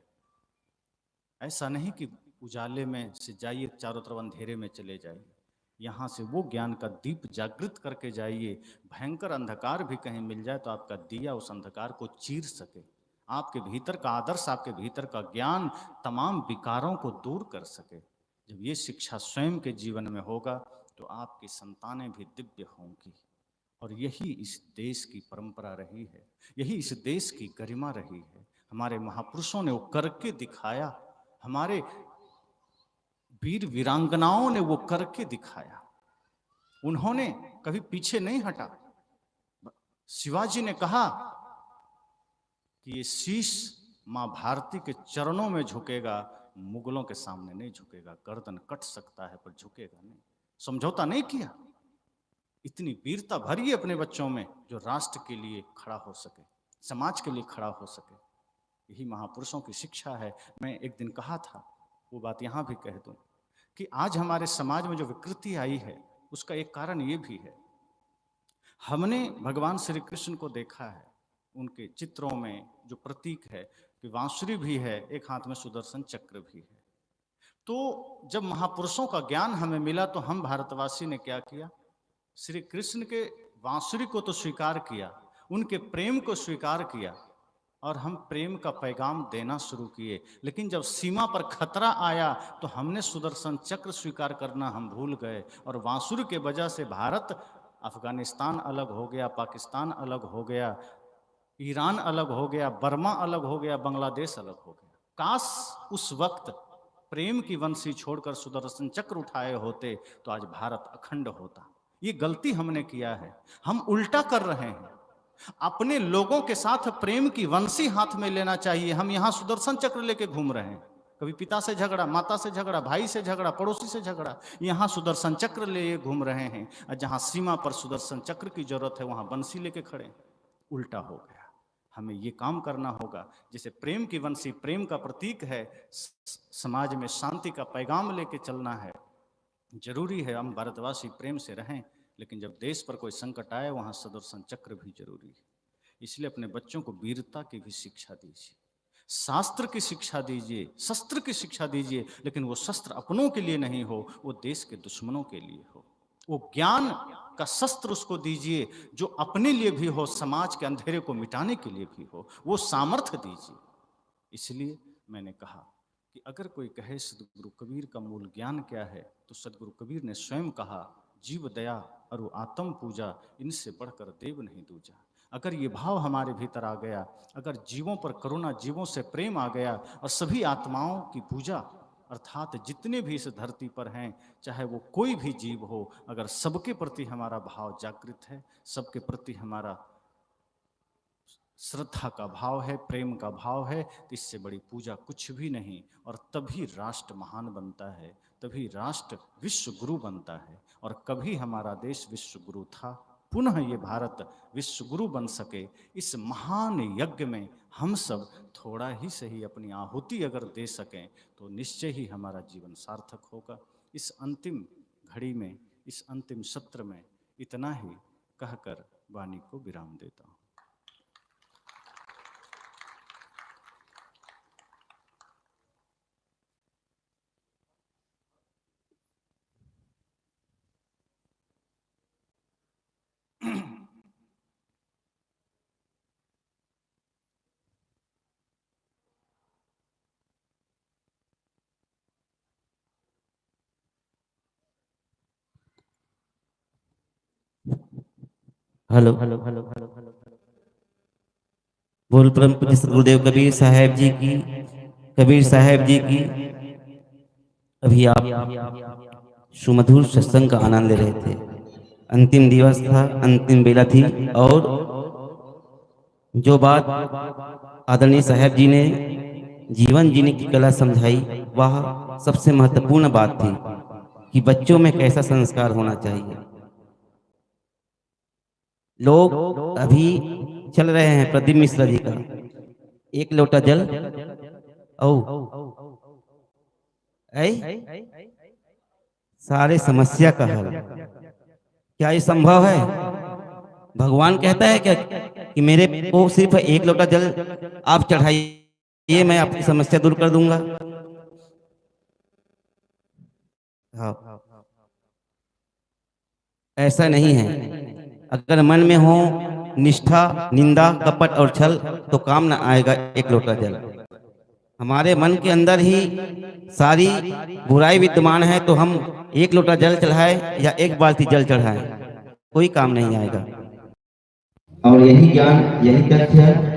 ऐसा नहीं कि उजाले में से जाइए चारों तरफ अंधेरे में चले जाइए। यहाँ से वो ज्ञान का दीप जागृत करके जाइए। भयंकर अंधकार भी कहीं मिल जाए तो आपका दिया उस अंधकार को चीर सके। आपके भीतर का आदर्श, आपके भीतर का ज्ञान तमाम विकारों को दूर कर सके। जब ये शिक्षा स्वयं के जीवन में होगा तो आपकी संतानें भी दिव्य होंगी। और यही इस देश की परंपरा रही है, यही इस देश की गरिमा रही है। हमारे महापुरुषों ने वो करके दिखाया, हमारे वीर वीरांगनाओं ने वो करके दिखाया। उन्होंने कभी पीछे नहीं हटा। शिवाजी ने कहा कि ये शीश मां भारती के चरणों में झुकेगा, मुगलों के सामने नहीं झुकेगा। गर्दन कट सकता है पर झुकेगा नहीं। समझौता नहीं किया। इतनी वीरता भरिए अपने बच्चों में जो राष्ट्र के लिए खड़ा हो सके, समाज के लिए खड़ा हो सके। यही महापुरुषों की शिक्षा है। मैं एक दिन कहा था, वो बात यहाँ भी कह दूं कि आज हमारे समाज में जो विकृति आई है उसका एक कारण ये भी है, हमने भगवान श्री कृष्ण को देखा है, उनके चित्रों में जो प्रतीक है कि बांसुरी भी है, एक हाथ में सुदर्शन चक्र भी है। तो जब महापुरुषों का ज्ञान हमें मिला तो हम भारतवासी ने क्या किया, श्री कृष्ण के बांसुरी को तो स्वीकार किया, उनके प्रेम को स्वीकार किया और हम प्रेम का पैगाम देना शुरू किए। लेकिन जब सीमा पर खतरा आया तो हमने सुदर्शन चक्र स्वीकार करना हम भूल गए और बांसुरी के वजह से भारत, अफगानिस्तान अलग हो गया, पाकिस्तान अलग हो गया, ईरान अलग हो गया, बर्मा अलग हो गया, बांग्लादेश अलग हो गया। काश उस वक्त प्रेम की वंशी छोड़कर सुदर्शन चक्र उठाए होते तो आज भारत अखंड होता। ये गलती हमने किया है, हम उल्टा कर रहे हैं। अपने लोगों के साथ प्रेम की वंशी हाथ में लेना चाहिए। हम यहाँ सुदर्शन चक्र लेके घूम रहे हैं, कभी पिता से झगड़ा, माता से झगड़ा, भाई से झगड़ा, पड़ोसी से झगड़ा, यहाँ सुदर्शन चक्र ले घूम रहे हैं। और जहाँ सीमा पर सुदर्शन चक्र की जरूरत है वहां बंसी लेके खड़े। उल्टा हो गया। हमें ये काम करना होगा, जैसे प्रेम की वंशी प्रेम का प्रतीक है, समाज में शांति का पैगाम लेके चलना है। जरूरी है हम भारतवासी प्रेम से रहें, लेकिन जब देश पर कोई संकट आए वहां सुदर्शन चक्र भी जरूरी है। इसलिए अपने बच्चों को वीरता की भी शिक्षा दीजिए, शास्त्र की शिक्षा दीजिए, शस्त्र की शिक्षा दीजिए, लेकिन वो शस्त्र अपनों के लिए नहीं हो, वो देश के दुश्मनों के लिए हो। वो ज्ञान का शस्त्र उसको दीजिए जो अपने लिए भी हो, समाज के अंधेरे को मिटाने के लिए भी हो, वो सामर्थ्य दीजिए। इसलिए मैंने कहा कि अगर कोई कहे सदगुरु कबीर का मूल ज्ञान क्या है, तो सदगुरु कबीर ने स्वयं कहा, जीव दया और आत्म पूजा, इनसे बढ़कर देव नहीं दूजा। अगर ये भाव हमारे भीतर आ गया, अगर जीवों पर करुणा, जीवों से प्रेम आ गया और सभी आत्माओं की पूजा, अर्थात जितने भी इस धरती पर हैं, चाहे वो कोई भी जीव हो, अगर सबके प्रति हमारा भाव जागृत है, सबके प्रति हमारा श्रद्धा का भाव है, प्रेम का भाव है, तो इससे बड़ी पूजा कुछ भी नहीं। और तभी राष्ट्र महान बनता है, तभी राष्ट्र विश्व गुरु बनता है। और कभी हमारा देश विश्व गुरु था, पुनः ये भारत विश्व गुरु बन सके, इस महान यज्ञ में हम सब थोड़ा ही सही अपनी आहुति अगर दे सकें तो निश्चय ही हमारा जीवन सार्थक होगा। इस अंतिम घड़ी में, इस अंतिम सत्र में इतना ही कहकर वाणी को विराम देता हूँ। Hello hello hello hello hello बोल परम पूज्य सदगुरुदेव कबीर साहब जी की, कबीर साहब जी की। अभी आप सुमधुर सत्संग का आनंद ले रहे थे। अंतिम दिवस था, अंतिम बेला थी, और जो बात आदरणीय साहब जी ने जीवन जीने की कला समझाई, वह सबसे महत्वपूर्ण बात थी कि बच्चों में कैसा संस्कार होना चाहिए। लोग अभी चल रहे हैं प्रदीप मिश्रा जी का, एक लोटा जल सारे समस्या का हल। क्या ये संभव है? भगवान कहता है क्या कि मेरे को सिर्फ एक लोटा जल आप चढ़ाइए, मैं आपकी समस्या दूर कर दूंगा? हाँ, ऐसा नहीं है। अगर मन में हो निष्ठा, निंदा, कपट और छल, तो काम ना आएगा एक लोटा जल। हमारे मन के अंदर ही सारी बुराई विद्यमान है, तो हम एक लोटा जल चढ़ाए या एक बाल्टी जल चढ़ाए, कोई काम नहीं आएगा। और यही ज्ञान, यही तथ्य